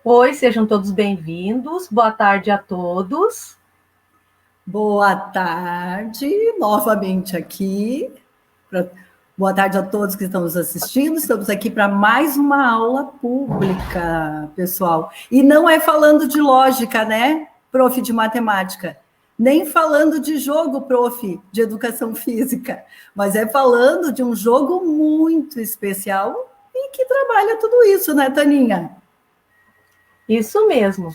Oi, sejam todos bem-vindos. Boa tarde a todos. Boa tarde, novamente aqui. Boa tarde a todos que estão nos assistindo. Estamos aqui para mais uma aula pública, pessoal. E não é falando de lógica, né, prof. de matemática? Nem falando de jogo, prof. de educação física. Mas é falando de um jogo muito especial e que trabalha tudo isso, né, Taninha? Isso mesmo.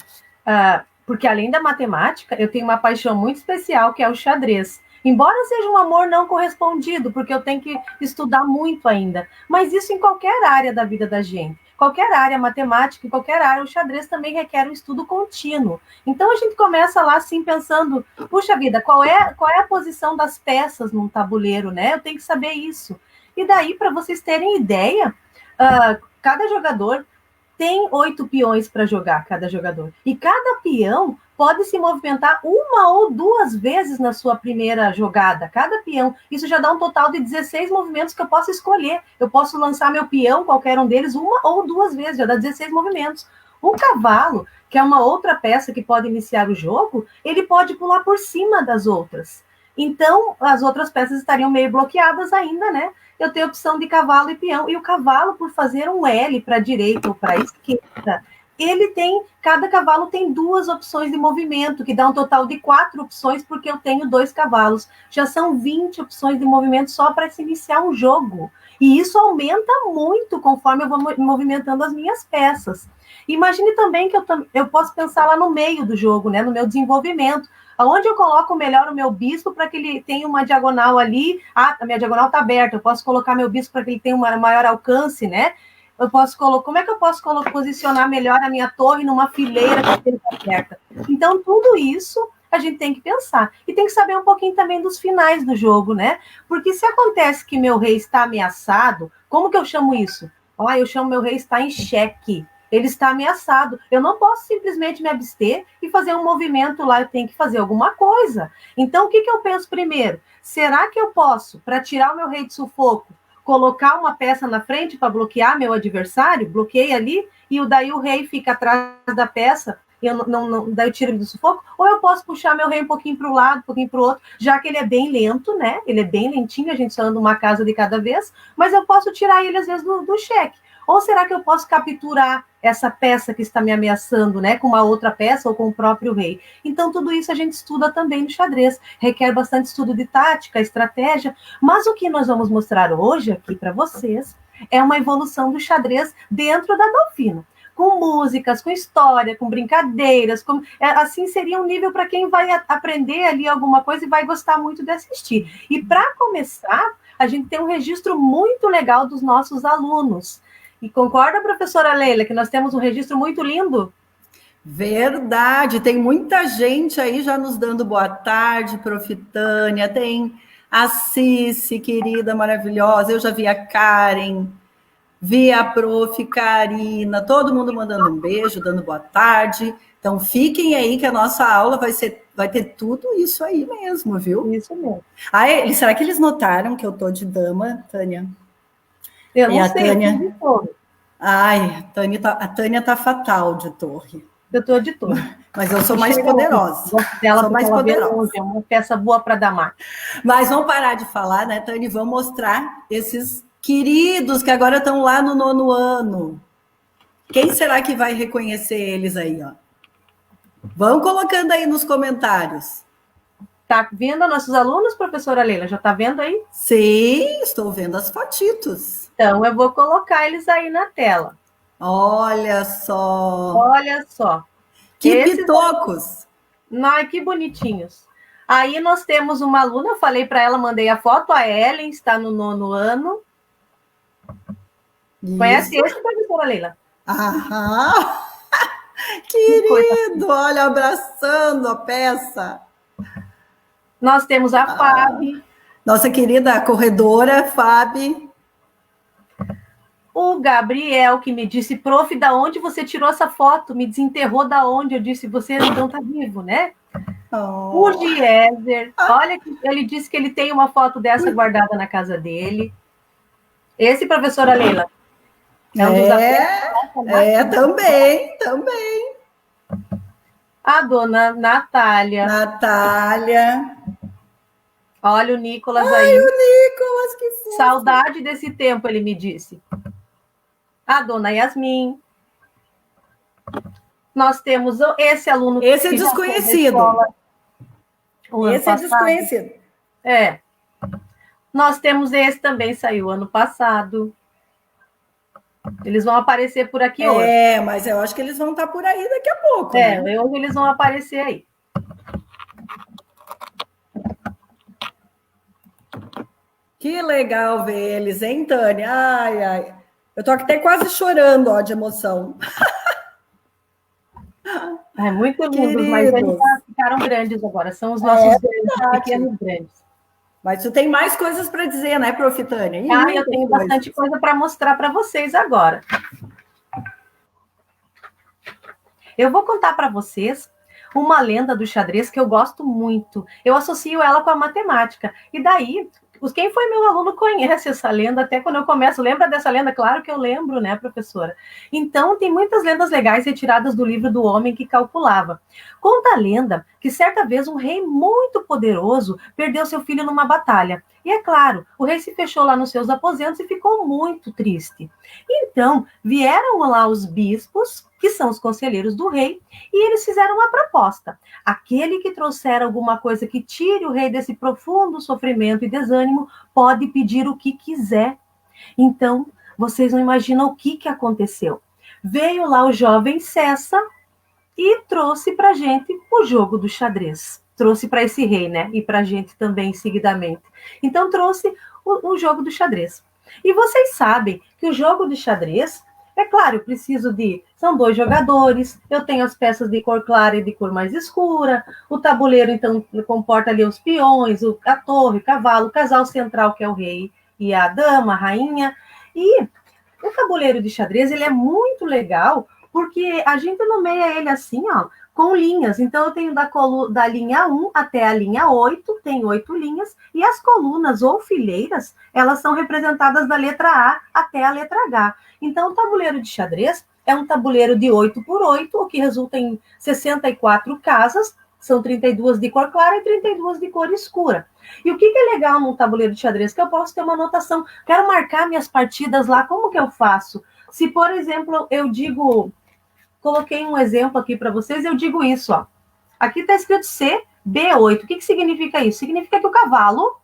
Porque além da matemática, eu tenho uma paixão muito especial, que é o xadrez. Embora seja um amor não correspondido, porque eu tenho que estudar muito ainda. Mas isso em qualquer área da vida da gente. Qualquer área, matemática, em qualquer área, o xadrez também requer um estudo contínuo. Então a gente começa lá assim pensando, puxa vida, qual é a posição das peças num tabuleiro, né? Eu tenho que saber isso. E daí, para vocês terem ideia, cada jogador tem 8 peões para jogar, cada jogador. E cada peão pode se movimentar uma ou duas vezes na sua primeira jogada, cada peão. Isso já dá um total de 16 movimentos que eu posso escolher. Eu posso lançar meu peão, qualquer um deles, uma ou duas vezes, já dá 16 movimentos. O cavalo, que é uma outra peça que pode iniciar o jogo, ele pode pular por cima das outras. Então, as outras peças estariam meio bloqueadas ainda, né? Eu tenho a opção de cavalo e peão. E o cavalo, por fazer um L para a direita ou para a esquerda, cada cavalo tem duas opções de movimento, que dá um total de 4 opções, porque eu tenho 2 cavalos. Já são 20 opções de movimento só para se iniciar um jogo. E isso aumenta muito conforme eu vou movimentando as minhas peças. Imagine também que eu posso pensar lá no meio do jogo, né, no meu desenvolvimento. Aonde eu coloco melhor o meu bispo para que ele tenha uma diagonal ali? A minha diagonal está aberta. Eu posso colocar meu bispo para que ele tenha um maior alcance, né? Como é que eu posso posicionar melhor a minha torre numa fileira que esteja aberta? Então, tudo isso a gente tem que pensar. E tem que saber um pouquinho também dos finais do jogo, né? Porque se acontece que meu rei está ameaçado, como que eu chamo isso? Eu chamo meu rei está em xeque. Ele está ameaçado. Eu não posso simplesmente me abster e fazer um movimento lá, eu tenho que fazer alguma coisa. Então, o que eu penso primeiro? Será que eu posso, para tirar o meu rei de sufoco, colocar uma peça na frente para bloquear meu adversário? Bloqueia ali, e daí o rei fica atrás da peça, e daí eu tiro ele do sufoco? Ou eu posso puxar meu rei um pouquinho para o lado, um pouquinho para o outro, já que ele é bem lento, né? Ele é bem lentinho, a gente só anda uma casa de cada vez, mas eu posso tirar ele, às vezes, do cheque. Ou será que eu posso capturar essa peça que está me ameaçando, né, com uma outra peça ou com o próprio rei? Então, tudo isso a gente estuda também no xadrez. Requer bastante estudo de tática, estratégia, mas o que nós vamos mostrar hoje aqui para vocês é uma evolução do xadrez dentro da Dolfino. Com músicas, com história, com brincadeiras, assim seria um nível para quem vai aprender ali alguma coisa e vai gostar muito de assistir. E para começar, a gente tem um registro muito legal dos nossos alunos. E concorda, professora Leila, que nós temos um registro muito lindo? Verdade, tem muita gente aí já nos dando boa tarde, prof. Tânia, tem a Cici, querida, maravilhosa, eu já vi a Karen, vi a prof. Karina, todo mundo mandando um beijo, dando boa tarde. Então, fiquem aí que a nossa aula vai ter tudo isso aí mesmo, viu? Isso mesmo. Será que eles notaram que eu tô de dama, Tânia? Eu não a sei, Tânia... eu tô de torre. A Tânia tá fatal de torre. Eu tô de torre. Mas eu sou mais poderosa. Gosto dela porque ela vê longe, é uma peça boa para damar. Mas vamos parar de falar, né, Tânia? Vamos mostrar esses queridos que agora estão lá no 9º ano. Quem será que vai reconhecer eles aí, ó? Vão colocando aí nos comentários. Tá vendo nossos alunos, professora Leila? Já tá vendo aí? Sim, estou vendo as fotitos. Então, eu vou colocar eles aí na tela. Olha só. Olha só. Que pitocos. Ai, que bonitinhos. Aí nós temos uma aluna, eu falei para ela, mandei a foto, a Ellen, está no 9º ano. Isso. Conhece esse, professora Leila? Aham. Querido, olha, abraçando a peça. Nós temos a Fábio. Nossa querida corredora, Fábio. O Gabriel, que me disse, prof, da onde você tirou essa foto? Me desenterrou da onde? Eu disse, você então tá vivo, né? Oh. O Gieser, olha, ele disse que ele tem uma foto dessa guardada na casa dele. Esse, professora Leila, é um dos Também. A dona Natália. Natália. Olha o Nicolas aí. Ai, o Nicolas, que fofo. Saudade desse tempo, ele me disse. A dona Yasmin. Nós temos esse aluno... Esse é desconhecido. Esse é desconhecido. Nós temos esse também, saiu ano passado. Eles vão aparecer por aqui hoje. Mas eu acho que eles vão estar por aí daqui a pouco. Né? Hoje eles vão aparecer aí. Que legal ver eles, hein, Tânia? Ai. Eu tô até quase chorando, ó, de emoção. Muito lindos, mas eles já ficaram grandes agora. São os nossos pequenos grandes. Mas tu tem mais coisas para dizer, né, Prof. Tânia? Eu tenho bastante coisa para mostrar para vocês agora. Eu vou contar para vocês uma lenda do xadrez que eu gosto muito. Eu associo ela com a matemática. E daí, quem foi meu aluno conhece essa lenda, até quando eu começo. Lembra dessa lenda? Claro que eu lembro, né, professora? Então, tem muitas lendas legais retiradas do livro do Homem que Calculava. Conta a lenda que certa vez um rei muito poderoso perdeu seu filho numa batalha. E é claro, o rei se fechou lá nos seus aposentos e ficou muito triste. Então, vieram lá os bispos, que são os conselheiros do rei, e eles fizeram uma proposta. Aquele que trouxer alguma coisa que tire o rei desse profundo sofrimento e desânimo, pode pedir o que quiser. Então, vocês não imaginam o que aconteceu. Veio lá o jovem Cessa e trouxe para a gente o jogo do xadrez. Trouxe para esse rei, né? E para a gente também, seguidamente. Então, trouxe o jogo do xadrez. E vocês sabem que o jogo do xadrez, é claro, eu preciso de... São 2 jogadores, eu tenho as peças de cor clara e de cor mais escura, o tabuleiro, então, comporta ali os peões, a torre, o cavalo, o casal central, que é o rei, e a dama, a rainha. E o tabuleiro de xadrez, ele é muito legal, porque a gente nomeia ele assim, ó, com linhas. Então, eu tenho da linha 1 até a linha 8, tem 8 linhas, e as colunas ou fileiras, elas são representadas da letra A até a letra H. Então, o tabuleiro de xadrez é um tabuleiro de 8 por 8, o que resulta em 64 casas, são 32 de cor clara e 32 de cor escura. E o que é legal num tabuleiro de xadrez? Que eu posso ter uma anotação, quero marcar minhas partidas lá, como que eu faço? Se, por exemplo, eu digo... Coloquei um exemplo aqui para vocês, eu digo isso, ó. Aqui está escrito C, B8. O que significa isso? Significa que o cavalo,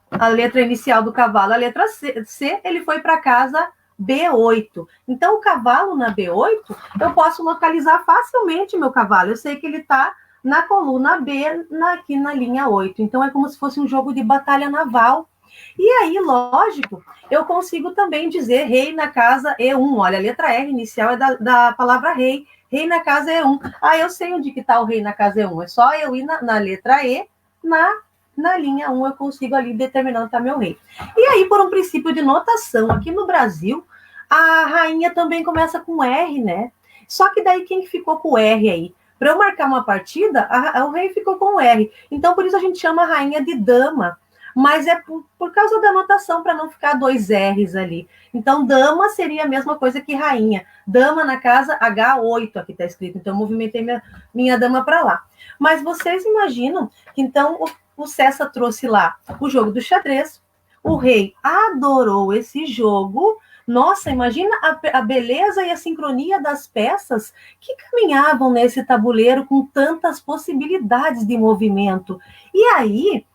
a letra inicial do cavalo, a letra C, ele foi para casa B8. Então, o cavalo na B8, eu posso localizar facilmente meu cavalo. Eu sei que ele está na coluna B, aqui na linha 8. Então, é como se fosse um jogo de batalha naval. E aí, lógico, eu consigo também dizer rei na casa E1. Olha, a letra R inicial é da palavra rei. Rei na casa E1. Eu sei onde que está o rei na casa E1. É só eu ir na letra E, na linha 1 eu consigo ali determinar onde está meu rei. E aí, por um princípio de notação, aqui no Brasil, a rainha também começa com R, né? Só que daí quem ficou com o R aí? Para eu marcar uma partida, o rei ficou com o R. Então, por isso a gente chama a rainha de dama. Mas é por causa da notação, para não ficar 2 R's ali. Então, dama seria a mesma coisa que rainha. Dama na casa H8, aqui está escrito. Então, eu movimentei minha dama para lá. Mas vocês imaginam que, então, o Cessa trouxe lá o jogo do xadrez. O rei adorou esse jogo. Nossa, imagina a beleza e a sincronia das peças que caminhavam nesse tabuleiro com tantas possibilidades de movimento. E aí...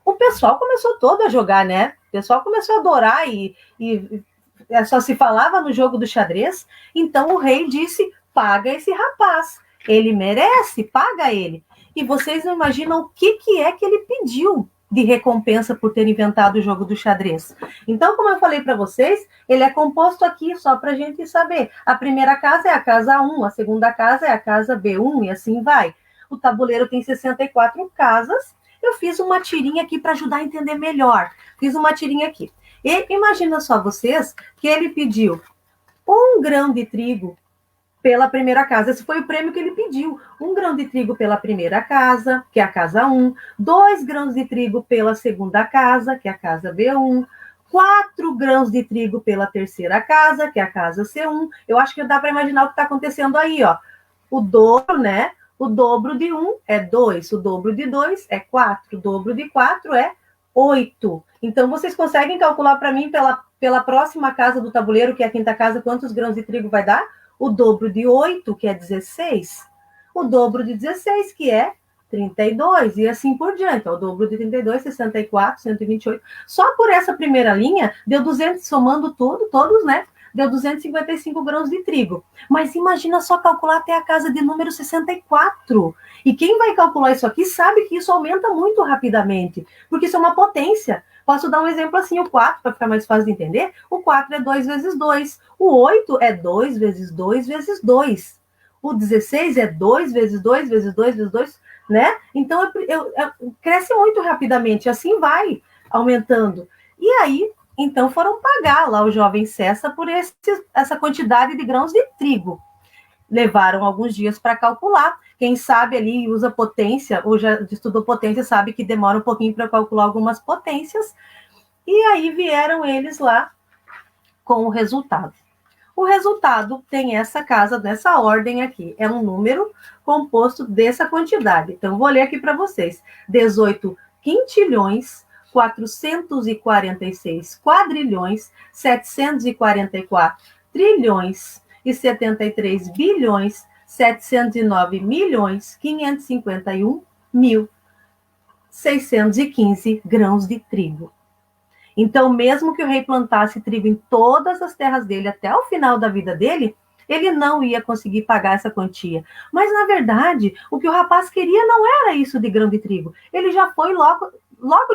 o pessoal começou todo a jogar, né? O pessoal começou a adorar e só se falava no jogo do xadrez. Então o rei disse, paga esse rapaz. Ele merece, paga ele. E vocês não imaginam o que é que ele pediu de recompensa por ter inventado o jogo do xadrez. Então, como eu falei para vocês, ele é composto aqui, só para a gente saber. A primeira casa é a casa 1, a segunda casa é a casa B1 e assim vai. O tabuleiro tem 64 casas. Eu fiz uma tirinha aqui para ajudar a entender melhor. Fiz uma tirinha aqui. E imagina só vocês que ele pediu 1 grão de trigo pela primeira casa. Esse foi o prêmio que ele pediu. 1 grão de trigo pela primeira casa, que é a casa 1. 2 grãos de trigo pela segunda casa, que é a casa B1. 4 grãos de trigo pela terceira casa, que é a casa C1. Eu acho que dá para imaginar o que está acontecendo aí, ó. O dobro, né? O dobro de 1 é 2, o dobro de 2 é 4, o dobro de 4 é 8. Então, vocês conseguem calcular para mim, pela próxima casa do tabuleiro, que é a quinta casa, quantos grãos de trigo vai dar? O dobro de 8, que é 16. O dobro de 16, que é 32, e assim por diante. O dobro de 32, 64, 128. Só por essa primeira linha, deu 200, somando tudo, todos, né? Deu 255 grãos de trigo. Mas imagina só calcular até a casa de número 64. E quem vai calcular isso aqui sabe que isso aumenta muito rapidamente, porque isso é uma potência. Posso dar um exemplo assim, o 4, para ficar mais fácil de entender. O 4 é 2 vezes 2. O 8 é 2 vezes 2 vezes 2. O 16 é 2 vezes 2 vezes 2 vezes 2, né? Então, cresce muito rapidamente, assim vai aumentando. E aí, então, foram pagar lá o jovem Cessa por essa quantidade de grãos de trigo. Levaram alguns dias para calcular. Quem sabe ali usa potência, ou já estudou potência, sabe que demora um pouquinho para calcular algumas potências. E aí vieram eles lá com o resultado. O resultado tem essa casa, nessa ordem aqui. É um número composto dessa quantidade. Então, vou ler aqui para vocês. 18 quintilhões, 446 quadrilhões, 744 trilhões e 73 bilhões, 709 milhões, 551 mil, 615 grãos de trigo. Então, mesmo que o rei plantasse trigo em todas as terras dele até o final da vida dele, ele não ia conseguir pagar essa quantia. Mas, na verdade, o que o rapaz queria não era isso de grão de trigo. Ele já foi logo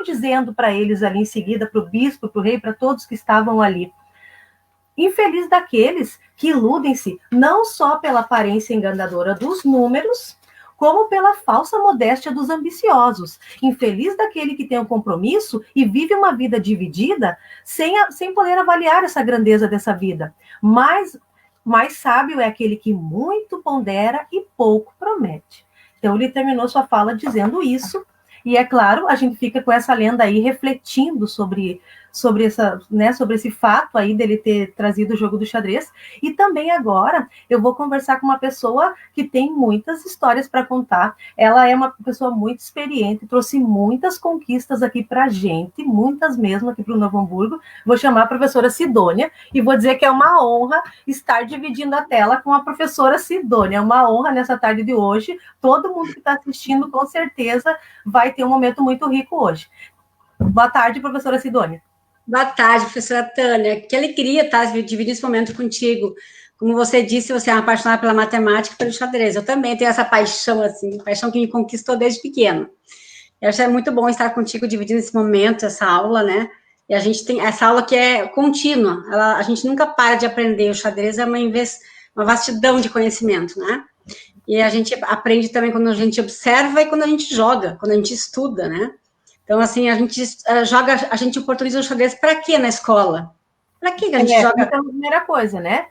dizendo para eles ali em seguida, para o bispo, para o rei, para todos que estavam ali. Infeliz daqueles que iludem-se não só pela aparência enganadora dos números, como pela falsa modéstia dos ambiciosos. Infeliz daquele que tem um compromisso e vive uma vida dividida sem poder avaliar essa grandeza dessa vida. Mais sábio é aquele que muito pondera e pouco promete. Então, ele terminou sua fala dizendo isso. E, é claro, a gente fica com essa lenda aí refletindo sobre esse fato aí dele ter trazido o jogo do xadrez. E também agora eu vou conversar com uma pessoa que tem muitas histórias para contar. Ela é uma pessoa muito experiente, trouxe muitas conquistas aqui para a gente, muitas mesmo aqui para o Novo Hamburgo. Vou chamar a professora Sidônia e vou dizer que é uma honra estar dividindo a tela com a professora Sidônia. É uma honra nessa tarde de hoje. Todo mundo que está assistindo, com certeza, vai ter um momento muito rico hoje. Boa tarde, professora Sidônia. Boa tarde, professora Tânia. Que alegria estar dividindo esse momento contigo. Como você disse, você é uma apaixonada pela matemática e pelo xadrez. Eu também tenho essa paixão, assim, paixão que me conquistou desde pequeno. Eu acho muito bom estar contigo dividindo esse momento, essa aula, né? E a gente tem essa aula que é contínua. A gente nunca para de aprender. O xadrez é uma vastidão de conhecimento, né? E a gente aprende também quando a gente observa e quando a gente joga, quando a gente estuda, né? Então, assim, a gente oportuniza o xadrez para quê na escola? Para que a gente joga? Então, a primeira coisa, né?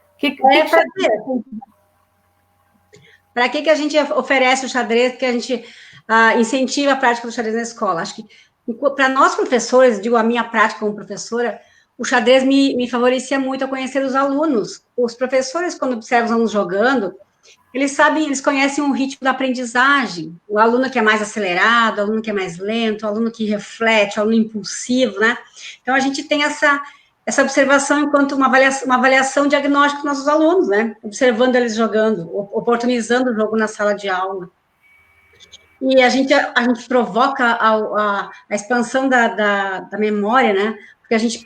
Para que a gente oferece o xadrez, que a gente incentiva a prática do xadrez na escola? Acho que, para nós professores, digo a minha prática como professora, o xadrez me favorecia muito a conhecer os alunos. Os professores, quando observam os alunos jogando, eles conhecem o ritmo da aprendizagem, o aluno que é mais acelerado, o aluno que é mais lento, o aluno que reflete, o aluno impulsivo, né? Então, a gente tem essa observação enquanto uma avaliação diagnóstica dos nossos alunos, né? Observando eles jogando, oportunizando o jogo na sala de aula. E a gente provoca a expansão da memória, né? Porque a gente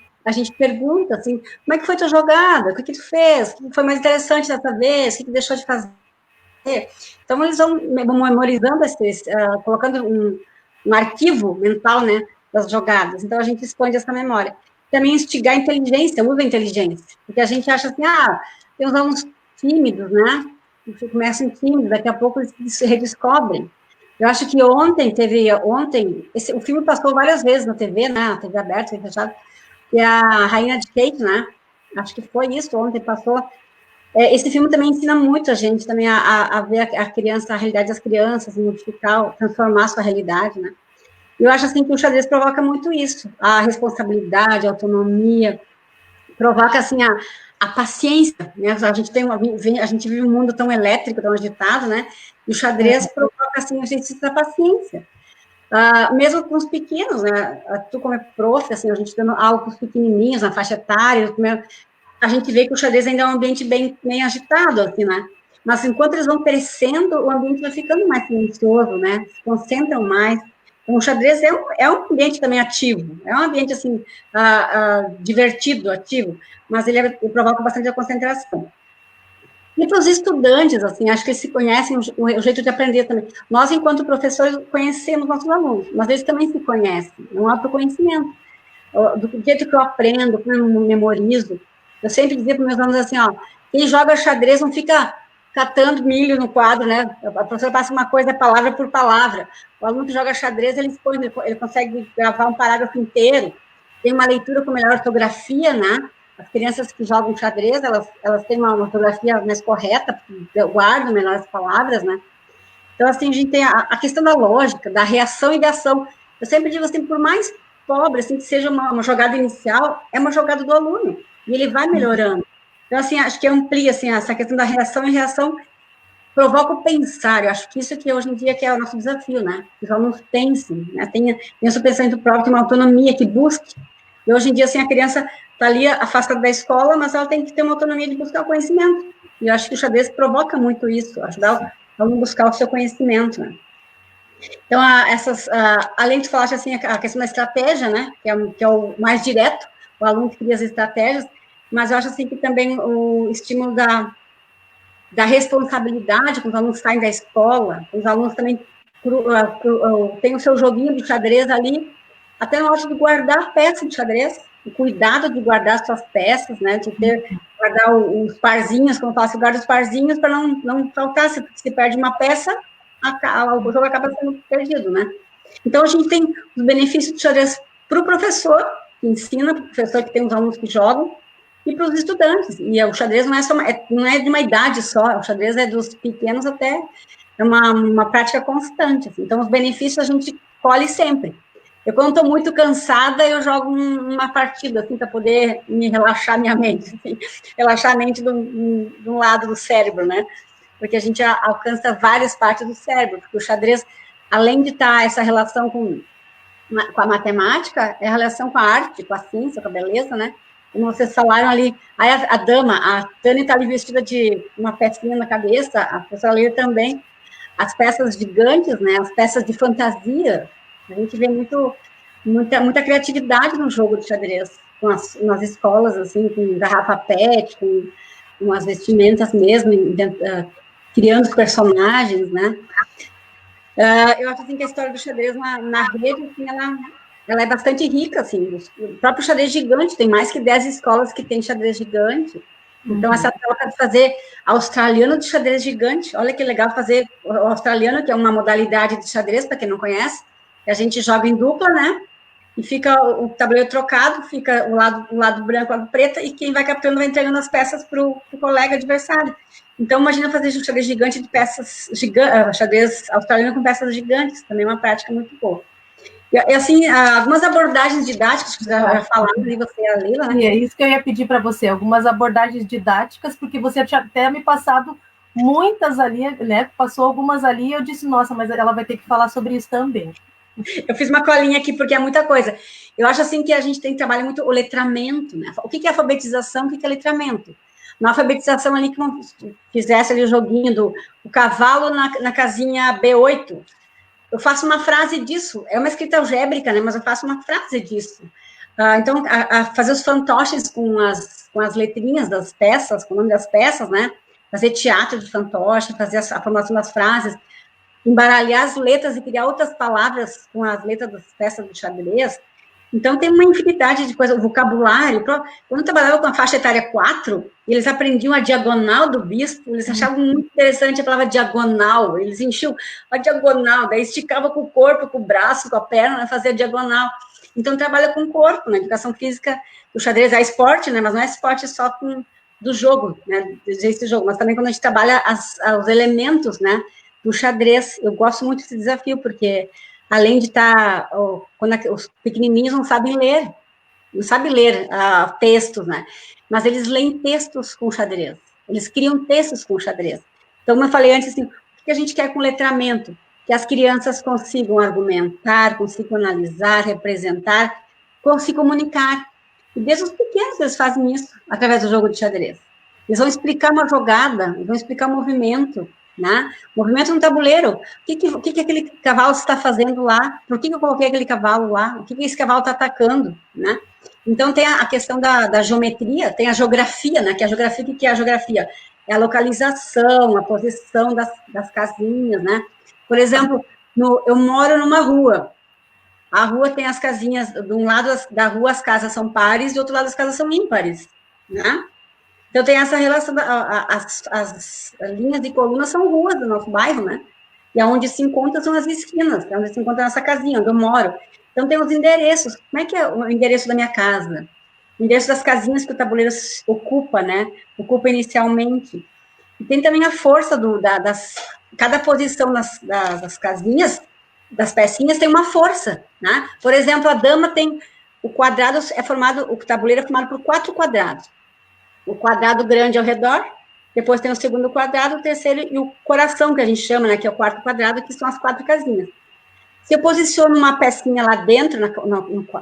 pergunta, assim, como é que foi tua jogada? O que tu fez? O que foi mais interessante dessa vez? O que deixou de fazer? Então, eles vão memorizando, colocando um arquivo mental, né, das jogadas. Então, a gente expande essa memória. Também instigar a inteligência, usa a inteligência. Porque a gente acha assim, tem uns alunos tímidos, né, que começam tímidos, daqui a pouco eles se redescobrem. Eu acho que o filme passou várias vezes na TV, né, na TV aberta, TV fechada, e a Rainha de Kate, né, acho que foi isso, ontem passou. Esse filme também ensina muito a gente também a ver a realidade das crianças, modificar, transformar a sua realidade, né? Eu acho, assim, que o xadrez provoca muito isso, a responsabilidade, a autonomia, provoca, assim, a paciência, né? A gente a gente vive um mundo tão elétrico, tão agitado, né? E o xadrez provoca, assim, a gente ter paciência. Mesmo com os pequenos, né? Tu como é prof, assim, a gente dando aula com os pequenininhos, na faixa etária, a gente vê que o xadrez ainda é um ambiente bem agitado, assim, né? Mas enquanto eles vão crescendo, o ambiente vai ficando mais silencioso, né? Se concentram mais. Então, o xadrez é um ambiente também ativo, é um ambiente, assim, divertido, ativo, mas ele provoca bastante a concentração. E para os estudantes, assim, acho que eles se conhecem o jeito de aprender também. Nós, enquanto professores, conhecemos nossos alunos, mas eles também se conhecem, é um autoconhecimento. Do jeito que eu aprendo, como eu memorizo. Eu sempre dizia para meus alunos assim, ó, quem joga xadrez não fica catando milho no quadro, né? A professora passa uma coisa palavra por palavra. O aluno que joga xadrez, ele consegue gravar um parágrafo inteiro, tem uma leitura com melhor ortografia, né? As crianças que jogam xadrez, elas têm uma ortografia mais correta, guardam melhor as palavras, né? Então, assim, a gente tem a questão da lógica, da reação e da ação. Eu sempre digo assim, por mais pobre, assim, que seja uma jogada inicial, é uma jogada do aluno, e ele vai melhorando. Então, assim, acho que amplia, assim, essa questão da reação e reação provoca o pensar. Eu acho que isso que hoje em dia que é o nosso desafio, né? Que os alunos pensem, né? Tenha o seu pensamento próprio, tem uma autonomia, que busque. E hoje em dia, assim, a criança está ali afastada da escola, mas ela tem que ter uma autonomia de buscar o conhecimento. E eu acho que o xadrez provoca muito isso, ajudar o aluno a buscar o seu conhecimento, né? Então, além de falar assim, a questão da estratégia, né, que é o mais direto, o aluno que cria as estratégias, mas eu acho assim que também o estímulo da responsabilidade, quando os alunos saem da escola, os alunos também têm o seu joguinho de xadrez ali, até na hora de guardar a peça de xadrez, o cuidado de guardar as suas peças, né, de guardar os parzinhos, como eu falo, guarda os parzinhos para não faltar, se perde uma peça, o jogo acaba sendo perdido, né? Então, a gente tem os benefícios do xadrez para o professor, que ensina, para o professor que tem os alunos que jogam, e para os estudantes. E o xadrez não é de uma idade só, o xadrez é dos pequenos até, é uma prática constante. Assim. Então, os benefícios a gente colhe sempre. Eu, quando estou muito cansada, eu jogo uma partida, assim, para poder me relaxar minha mente, assim, relaxar a mente de um lado do cérebro, né? Porque a gente alcança várias partes do cérebro, porque o xadrez, além de estar essa relação com a matemática, é a relação com a arte, com a ciência, com a beleza, né? Como vocês falaram ali, aí a dama, a Tânia está ali vestida de uma pecinha na cabeça, a professora Leila também, as peças gigantes, né? As peças de fantasia, a gente vê muita criatividade no jogo de xadrez, nas escolas, assim, com garrafa PET, com as vestimentas mesmo, criando os personagens, né? Eu acho assim que a história do xadrez na rede, assim, ela é bastante rica, assim. O próprio xadrez gigante, tem mais que 10 escolas que tem xadrez gigante. Então, essa troca de fazer australiano de xadrez gigante, olha que legal fazer o australiano, que é uma modalidade de xadrez, para quem não conhece, que a gente joga em dupla, né? E fica o tabuleiro trocado, fica o lado branco, o lado preto, e quem vai capturando vai entregando as peças para o colega adversário. Então, imagina fazer um xadrez gigante de peças, xadrez australiano com peças gigantes, também é uma prática muito boa. E assim, algumas abordagens didáticas que você já falaram, e você e a Leila, né? E é isso que eu ia pedir para você, algumas abordagens didáticas, porque você tinha até me passado muitas ali, né? Passou algumas ali e eu disse, nossa, mas ela vai ter que falar sobre isso também. Eu fiz uma colinha aqui, porque é muita coisa. Eu acho, assim, que a gente tem que trabalhar muito o letramento, né? O que é alfabetização, o que é letramento? Na alfabetização ali, que fizesse ali o joguinho do cavalo na casinha B8, eu faço uma frase disso. É uma escrita algébrica, né? Mas eu faço uma frase disso. Então, fazer os fantoches com as letrinhas das peças, com o nome das peças, né? Fazer teatro de fantoche, fazer a formação das frases, embaralhar as letras e criar outras palavras com as letras das peças de xadrez. Então, tem uma infinidade de coisas, o vocabulário. Quando eu trabalhava com a faixa etária 4, eles aprendiam a diagonal do bispo, eles achavam muito interessante a palavra diagonal, eles enchiam a diagonal, daí esticava com o corpo, com o braço, com a perna, fazia diagonal. Então, trabalha com o corpo, na educação física, o xadrez é esporte, né, mas não é esporte só do jogo, né, desse jogo, mas também quando a gente trabalha os elementos, né, do xadrez. Eu gosto muito desse desafio, porque além de estar, quando os pequenininhos não sabem ler textos, né? Mas eles leem textos com xadrez. Eles criam textos com xadrez. Então, como eu falei antes, assim, o que a gente quer com letramento? Que as crianças consigam argumentar, consigam analisar, representar, consigam comunicar. E desde os pequenos eles fazem isso, através do jogo de xadrez. Eles vão explicar uma jogada, eles vão explicar um movimento, né? Movimento no tabuleiro. O que aquele cavalo está fazendo lá? Por que eu coloquei aquele cavalo lá? O que esse cavalo está atacando, né? Então, tem a questão da geometria, tem a geografia, né? Que a geografia, o que é a geografia? É a localização, a posição das casinhas, né? Por exemplo, eu moro numa rua. A rua tem as casinhas, de um lado da rua as casas são pares, do outro lado as casas são ímpares, né? Então, tem essa relação, as linhas de coluna são ruas do nosso bairro, né? E onde se encontram são as esquinas, é onde se encontra a nossa casinha, onde eu moro. Então, tem os endereços. Como é que é o endereço da minha casa? O endereço das casinhas que o tabuleiro ocupa, né? Ocupa inicialmente. E tem também a força cada posição das casinhas, das pecinhas, tem uma força, né? Por exemplo, a dama tem, o tabuleiro é formado por 4 quadrados. O quadrado grande ao redor, depois tem o segundo quadrado, o terceiro e o coração, que a gente chama, né, que é o 4º quadrado, que são as 4 casinhas. Se eu posiciono uma pecinha lá dentro,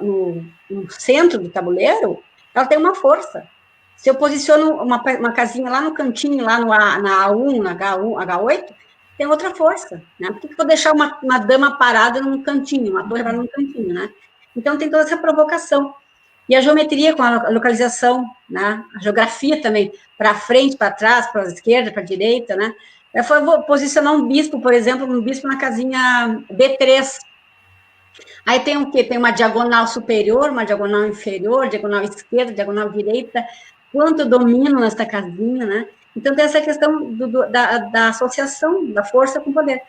no centro do tabuleiro, ela tem uma força. Se eu posiciono uma casinha lá no cantinho, lá na A1, na H8, tem outra força, né? Por que eu vou deixar uma dama parada num cantinho, uma torre parada num cantinho, né? Então, tem toda essa provocação. E a geometria com a localização, né? A geografia também, para frente, para trás, para a esquerda, para a direita, né? Eu vou posicionar um bispo, por exemplo, na casinha B3. Aí tem o quê? Tem uma diagonal superior, uma diagonal inferior, diagonal esquerda, diagonal direita. Quanto eu domino nessa casinha, né? Então, tem essa questão da associação da força com o poder.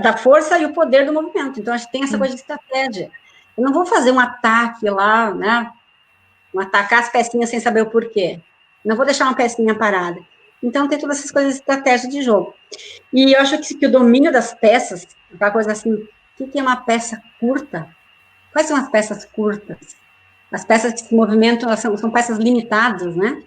Da força e o poder do movimento. Então, acho que tem essa coisa de estratégia. Eu não vou fazer um ataque lá, né? Atacar as pecinhas sem saber o porquê. Não vou deixar uma pecinha parada. Então, tem todas essas coisas de estratégia de jogo. E eu acho que o domínio das peças, aquela coisa assim, o que é uma peça curta? Quais são as peças curtas? As peças que se movimentam, elas são peças limitadas, né?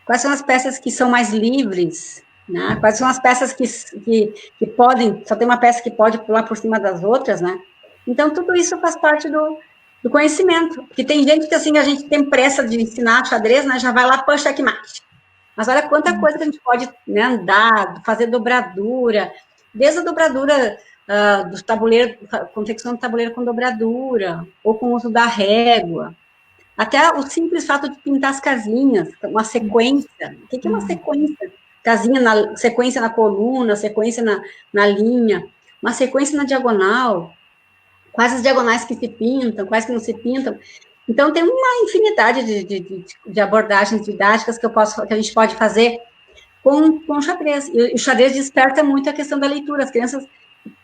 Quais são as peças que são mais livres? Né? Quais são as peças que podem, só tem uma peça que pode pular por cima das outras, né? Então, tudo isso faz parte do conhecimento. Porque tem gente que, assim, a gente tem pressa de ensinar xadrez, né? Já vai lá, punch, checkmate. Mas olha quanta coisa que a gente pode, né, andar, fazer dobradura, desde a dobradura do tabuleiro, confecção do tabuleiro com dobradura, ou com o uso da régua, até o simples fato de pintar as casinhas, uma sequência. O que é uma sequência? Casinha, sequência na coluna, sequência na linha, uma sequência na diagonal, quais as diagonais que se pintam, quais que não se pintam. Então, tem uma infinidade de abordagens didáticas que a gente pode fazer com o xadrez. E o xadrez desperta muito a questão da leitura. As crianças,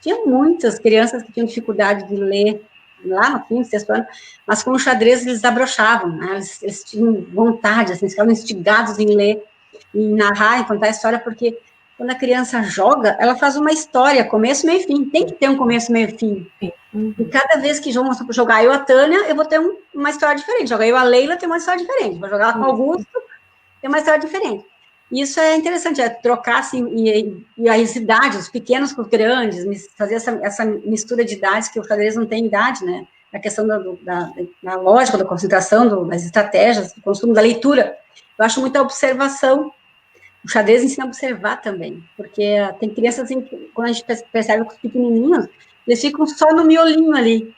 tinha muitas crianças que tinham dificuldade de ler lá no quinto, sexto ano, mas com o xadrez eles desabrochavam, né? Eles tinham vontade, assim, eles ficavam instigados em ler, em narrar, em contar a história, porque quando a criança joga, ela faz uma história, começo, meio e fim. Tem que ter um começo, meio e fim. E cada vez que jogar eu a Tânia, eu vou ter uma história diferente. Jogar eu a Leila, tem uma história diferente. Vou jogar com o Augusto, tem uma história diferente. Isso é interessante, é trocar, assim, e as idades, os pequenos com os grandes, fazer essa mistura de idades, que o xadrez não tem idade, né? A questão da lógica, da concentração, das estratégias, do consumo, da leitura. Eu acho muita observação. O xadrez ensina a observar também, porque tem crianças, assim, quando a gente percebe que os pequenininhos, eles ficam só no miolinho ali.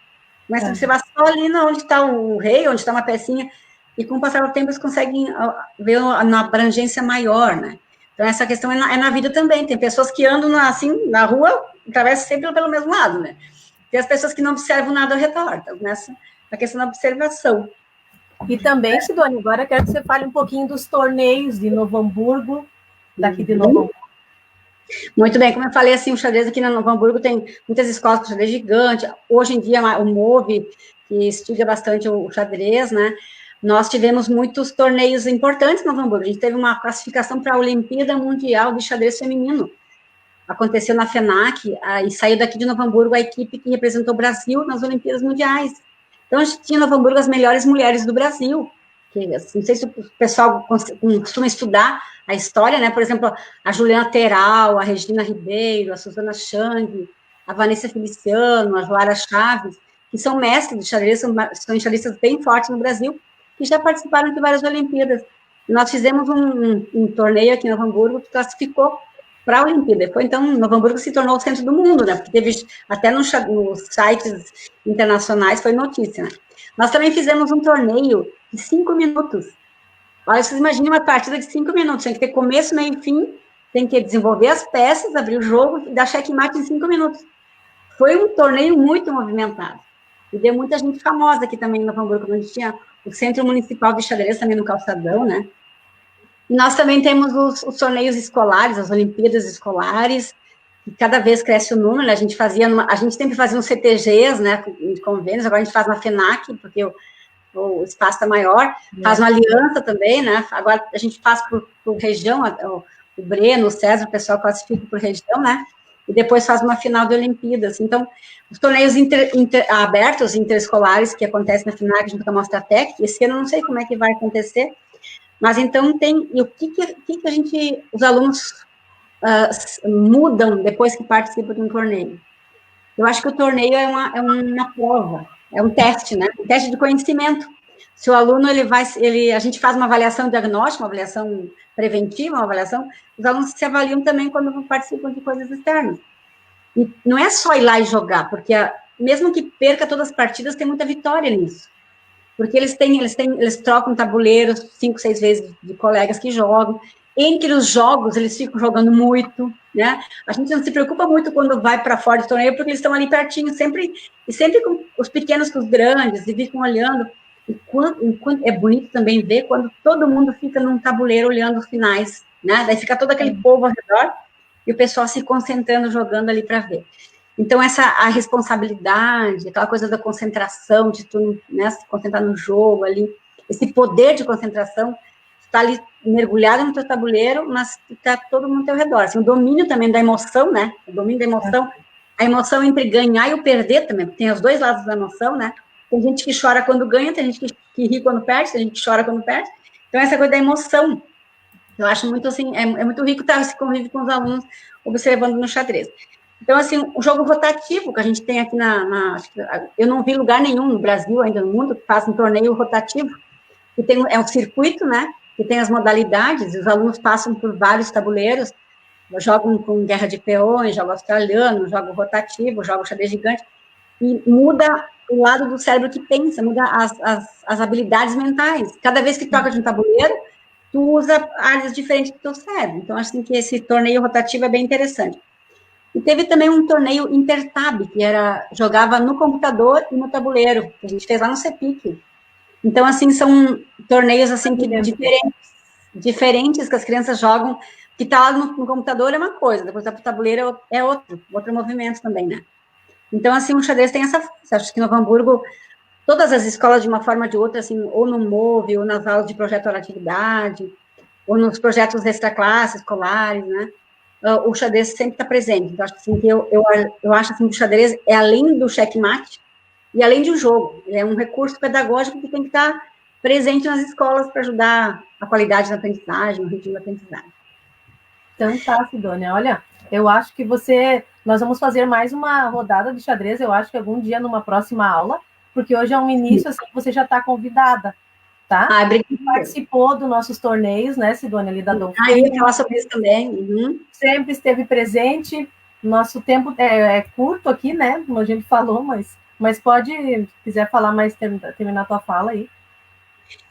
Começa a observar só ali onde está o rei, onde está uma pecinha, e com o passar do tempo eles conseguem ver uma abrangência maior, né? Então, essa questão é na vida também. Tem pessoas que andam assim, na rua, atravessam sempre pelo mesmo lado, né? Tem as pessoas que não observam nada ao redor. Então, nessa a questão da observação. E também, Sidônia, agora eu quero que você fale um pouquinho dos torneios de Novo Hamburgo, daqui de Novo Hamburgo. Muito bem, como eu falei, assim, o xadrez aqui na Novo Hamburgo tem muitas escolas com xadrez gigante. Hoje em dia, o MOVE, que estuda bastante o xadrez, né? Nós tivemos muitos torneios importantes no Novo Hamburgo. A gente teve uma classificação para a Olimpíada Mundial de Xadrez Feminino. aconteceu na FENAC, e saiu daqui de Novo Hamburgo a equipe que representou o Brasil nas Olimpíadas Mundiais. Então, a gente tinha em Novo Hamburgo as melhores mulheres do Brasil, que, assim, não sei se o pessoal costuma estudar a história, né? Por exemplo, a Juliana Teral, a Regina Ribeiro, a Suzana Chang, a Vanessa Feliciano, a Joara Chaves, que são mestres de xadrez, são enxadristas bem fortes no Brasil, que já participaram de várias Olimpíadas. Nós fizemos um torneio aqui em Novo Hamburgo que classificou para a Olimpíada. Foi, então, Novo Hamburgo se tornou o centro do mundo, né? Porque teve, até nos sites internacionais, foi notícia, né? Nós também fizemos um torneio de 5 minutos. Olha, vocês imaginam uma partida de 5 minutos, tem que ter começo, meio e fim, tem que desenvolver as peças, abrir o jogo e dar checkmate em 5 minutos. Foi um torneio muito movimentado. E deu muita gente famosa aqui também em Novo Hamburgo, quando a gente tinha o Centro Municipal de Xadrez também no Calçadão, né? E nós também temos os torneios escolares, as Olimpíadas escolares, que cada vez cresce o número, né? A gente sempre fazia uns CTGs, né, de convênios, agora a gente faz na FENAC, porque o espaço está maior, faz uma aliança também, né? Agora a gente faz por região, o Breno, o César, o pessoal classifica por região, né? E depois faz uma final de Olimpíadas. Então, os torneios abertos, interescolares, que acontecem na FENAC junto com a Mostratec, esse ano eu não sei como é que vai acontecer, mas então tem, e o que a gente, os alunos mudam depois que participam de um torneio? Eu acho que o torneio é uma prova, é um teste, né? Um teste de conhecimento. Se o aluno, a gente faz uma avaliação diagnóstica, uma avaliação preventiva, uma avaliação, os alunos se avaliam também quando participam de coisas externas. E não é só ir lá e jogar, porque mesmo que perca todas as partidas, tem muita vitória nisso. Porque eles trocam tabuleiros 5, 6 vezes de colegas que jogam. Entre os jogos, eles ficam jogando muito, né? A gente não se preocupa muito quando vai para fora do torneio, porque eles estão ali pertinho, sempre com os pequenos com os grandes, e ficam olhando. E é bonito também ver quando todo mundo fica num tabuleiro olhando os finais, né? Daí fica todo aquele povo ao redor, e o pessoal se concentrando, jogando ali para ver. Então, a responsabilidade, aquela coisa da concentração, de tu, né, se concentrar no jogo ali, esse poder de concentração, está ali mergulhado no teu tabuleiro, mas está todo mundo ao teu redor. Assim, o domínio também da emoção, né? O domínio da emoção, a emoção entre ganhar e o perder também, porque tem os dois lados da emoção, né? Tem gente que chora quando ganha, tem gente que ri quando perde, tem gente que chora quando perde. Então, essa coisa da emoção, eu acho muito, assim, é muito rico estar se convive com os alunos observando no xadrez. Então, assim, o jogo rotativo que a gente tem aqui eu não vi lugar nenhum no Brasil, ainda no mundo, que faz um torneio rotativo, que é um circuito, né, que tem as modalidades, os alunos passam por vários tabuleiros, jogam com guerra de peões, jogam australiano, jogam rotativo, jogam xadrez gigante, e muda o lado do cérebro que pensa, muda as habilidades mentais. Cada vez que troca de um tabuleiro, tu usa áreas diferentes do teu cérebro. Então, acho que esse torneio rotativo é bem interessante. E teve também um torneio Intertab, que jogava no computador e no tabuleiro, que a gente fez lá no CEPIC. Então, assim, são torneios, assim, diferentes que as crianças jogam, que tá lá no computador é uma coisa, depois tá pro tabuleiro é outro movimento também, né? Então, assim, o xadrez tem essa força. Acho que no Novo Hamburgo, todas as escolas, de uma forma ou de outra, assim, ou no MOVE, ou nas aulas de projeto atividade, ou nos projetos extra-classe escolares, né? O xadrez sempre está presente. Então, acho assim, que eu acho assim, que o xadrez é além do checkmate e além de um jogo. Ele é um recurso pedagógico que tem que estar presente nas escolas para ajudar a qualidade da aprendizagem, no ritmo da aprendizagem. Então tá, Sidônia. Olha, eu acho que nós vamos fazer mais uma rodada de xadrez, eu acho que algum dia numa próxima aula, porque hoje é um início, assim, você já está convidada, tá? Participou dos nossos torneios, né, Sidônia, ali da Dolfina. Eu ia falar sobre isso também. Uhum. Sempre esteve presente. Nosso tempo é curto aqui, né, como a gente falou, mas pode, se quiser falar mais, terminar a tua fala aí.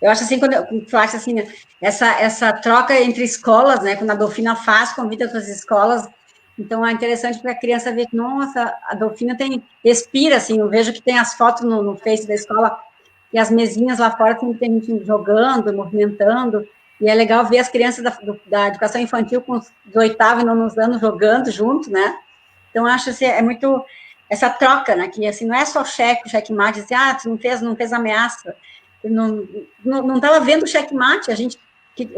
Eu acho assim, quando eu acho assim, essa troca entre escolas, né, quando a Dolfina faz, convida as suas escolas, então é interessante para a criança ver que, nossa, a Dolfina respira, assim, eu vejo que tem as fotos no Face da escola, e as mesinhas lá fora tem gente jogando, movimentando, e é legal ver as crianças da educação infantil com os 8º e 9º anos jogando junto, né, então acho assim, é muito, essa troca, né, que assim, não é só checkmate, assim, tu não fez ameaça, não estava vendo o checkmate, a gente, quem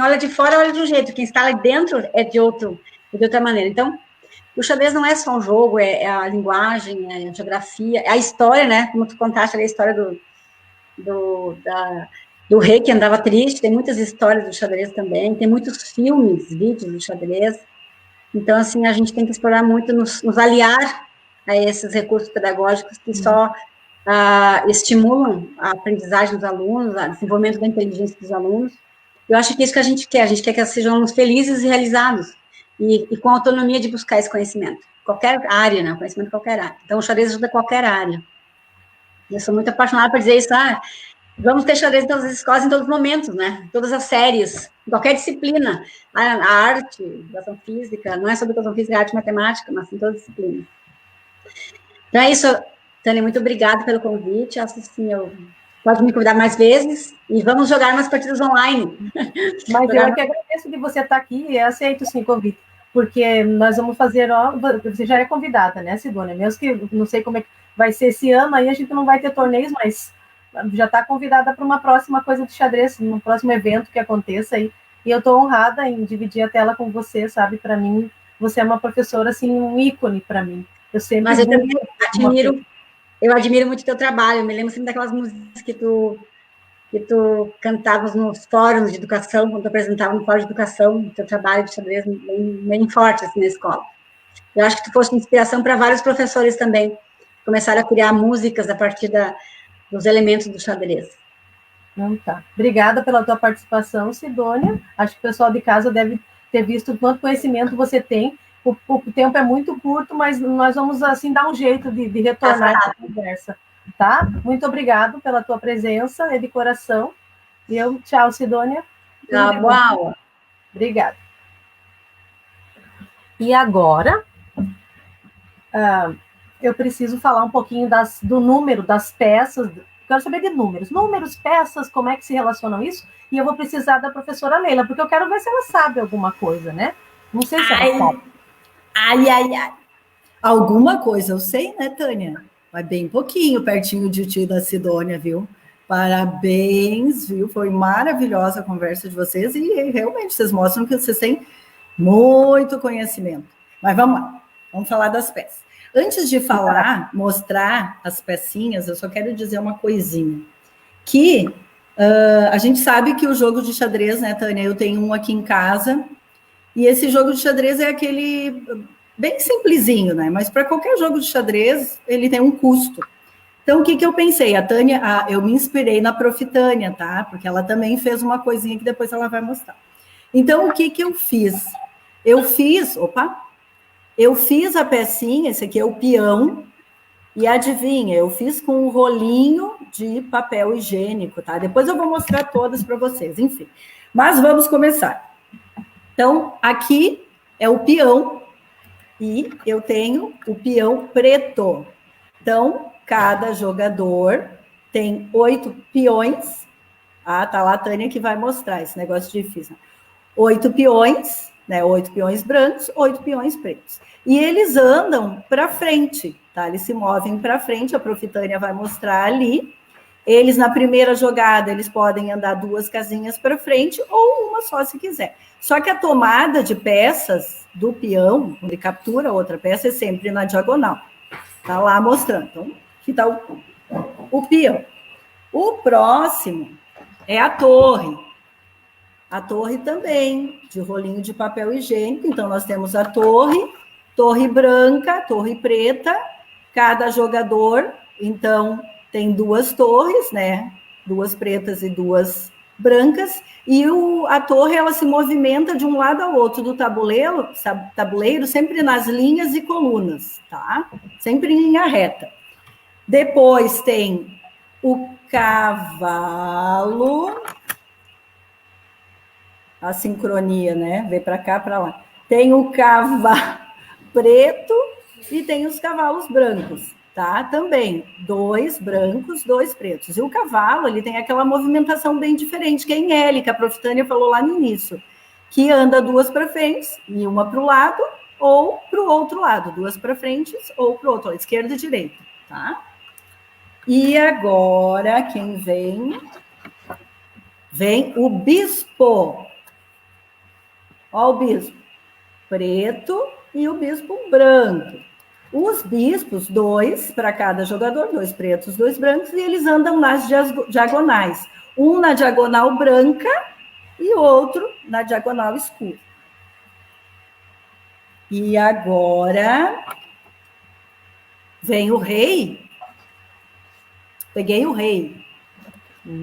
olha de fora olha de um jeito, quem está lá dentro é de outro, de outra maneira. Então, o xadrez não é só um jogo, é a linguagem, é a geografia, é a história, né? Como tu contaste ali a história do rei que andava triste, tem muitas histórias do xadrez também, tem muitos filmes, vídeos do xadrez. Então, assim, a gente tem que explorar muito, nos aliar a esses recursos pedagógicos que só estimulam a aprendizagem dos alunos, o desenvolvimento da inteligência dos alunos. Eu acho que é isso que a gente quer que eles sejam felizes e realizados, e com autonomia de buscar esse conhecimento. Qualquer área, né? Conhecimento de qualquer área. Então, o xadrez ajuda qualquer área. Eu sou muito apaixonada por dizer isso, vamos ter xadrez em todas as escolas, em todos os momentos, né? Todas as séries, em qualquer disciplina. A arte, educação física, não é sobre educação física, arte e matemática, mas em todas as disciplinas. Então é isso, Tânia, muito obrigada pelo convite. Acho que sim, pode me convidar mais vezes e vamos jogar umas partidas online. Mas eu é que agradeço de você estar aqui e aceito sim o convite, porque nós vamos fazer, você já é convidada, né, Sidônia? Mesmo que não sei como é que vai ser esse ano, aí a gente não vai ter torneios, mas já está convidada para uma próxima coisa de xadrez, num próximo evento que aconteça aí. E eu estou honrada em dividir a tela com você, sabe? Para mim, você é uma professora, assim, um ícone para mim. Eu sempre. Mas eu também admiro muito o teu trabalho. Eu me lembro sempre daquelas músicas que tu cantavas nos fóruns de educação, quando tu apresentava no fórum de educação, o teu trabalho de xadrez bem forte, assim, na escola. Eu acho que tu foste inspiração para vários professores também, começaram a criar músicas a partir dos elementos do xadrez. Não, tá. Obrigada pela tua participação, Sidônia. Acho que o pessoal de casa deve ter visto quanto conhecimento você tem. O tempo é muito curto, mas nós vamos, assim, dar um jeito de retornar essa conversa, tá? Muito obrigado pela tua presença, é de coração. E tchau, Sidônia. Boa aula. Obrigada. E agora, eu preciso falar um pouquinho do número das peças. Quero saber de números, peças, como é que se relacionam isso, e eu vou precisar da professora Leila, porque eu quero ver se ela sabe alguma coisa, né? Não sei se ela sabe. Ai. Alguma coisa eu sei, né, Tânia? Mas bem pouquinho, pertinho de ti da Sidônia, viu? Parabéns, viu? Foi maravilhosa a conversa de vocês e realmente vocês mostram que vocês têm muito conhecimento. Mas vamos lá, vamos falar das peças. Antes de falar, mostrar as pecinhas, eu só quero dizer uma coisinha. Que a gente sabe que o jogo de xadrez, né, Tânia? Eu tenho um aqui em casa, e esse jogo de xadrez é aquele bem simplesinho, né? Mas para qualquer jogo de xadrez, ele tem um custo. Então, o que eu pensei? A Tânia, eu me inspirei na Prof. Tânia, tá? Porque ela também fez uma coisinha que depois ela vai mostrar. Então, o que eu fiz? Eu fiz a pecinha, esse aqui é o peão, e adivinha, eu fiz com um rolinho de papel higiênico, tá? Depois eu vou mostrar todas para vocês, enfim. Mas vamos começar. Então, aqui é o peão, e eu tenho o peão preto. Então, cada jogador tem 8 peões. Tá lá a Tânia que vai mostrar esse negócio difícil. 8 peões, né? 8 peões brancos, 8 peões pretos. E eles andam para frente, tá? Eles se movem para frente, a Prof. Tânia vai mostrar ali. Eles, na primeira jogada, eles podem andar 2 casinhas para frente ou uma só se quiser. Só que a tomada de peças do peão, quando ele captura outra peça, é sempre na diagonal. Tá lá mostrando. Então, aqui está o peão. O próximo é a torre. A torre também, de rolinho de papel higiênico. Então, nós temos a torre branca, torre preta. Cada jogador, então, tem 2 torres, né? 2 pretas e 2 brancas. E a torre, ela se movimenta de um lado ao outro do tabuleiro, sempre nas linhas e colunas, tá? Sempre em linha reta. Depois tem o cavalo, a sincronia, né? Vem para cá, para lá. Tem o cavalo preto e tem os cavalos brancos, tá? Também 2 brancos, 2 pretos. E o cavalo, ele tem aquela movimentação bem diferente, que é em L, que a Prof. Tânia falou lá no início, que anda 2 para frente e uma para o lado ou para o outro lado, 2 para frente ou para o outro lado, esquerda e direita, tá? E agora, quem vem? Vem o bispo. Ó o bispo. preto e o bispo branco. Os bispos, 2 para cada jogador, 2 pretos, 2 brancos, e eles andam nas diagonais. Um na diagonal branca e outro na diagonal escura. E agora vem o rei. Peguei o rei.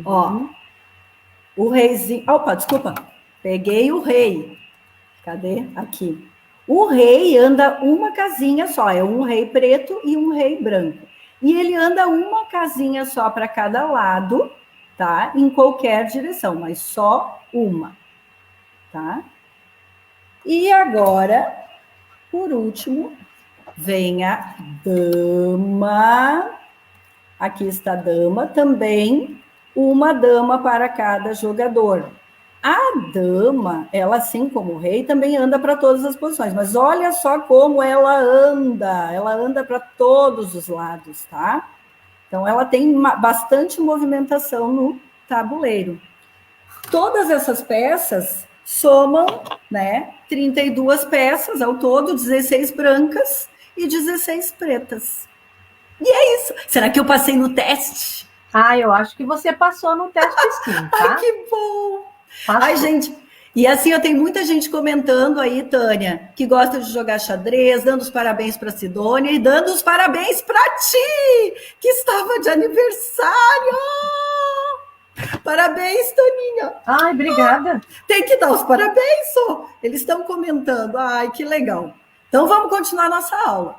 Ó, o reizinho... Opa, desculpa. Peguei o rei. Cadê? Aqui. O rei anda uma casinha só. É um rei preto e um rei branco. E ele anda uma casinha só para cada lado, tá? Em qualquer direção, mas só uma, tá? E agora, por último, vem a dama. Aqui está a dama, também uma dama para cada jogador. A dama, ela assim como o rei, também anda para todas as posições, mas olha só como ela anda para todos os lados, tá? Então, ela tem bastante movimentação no tabuleiro. Todas essas peças somam, né, 32 peças ao todo, 16 brancas e 16 pretas. E é isso. Será que eu passei no teste? Eu acho que você passou no teste sim, tá? Ai, que bom! Passou. Ai, gente, e assim, eu tenho muita gente comentando aí, Tânia, que gosta de jogar xadrez, dando os parabéns para a Sidônia e dando os parabéns para ti, que estava de aniversário! Parabéns, Toninha! Ai, obrigada! Tem que dar os parabéns, ó. Eles estão comentando. Ai, que legal! Então, vamos continuar a nossa aula.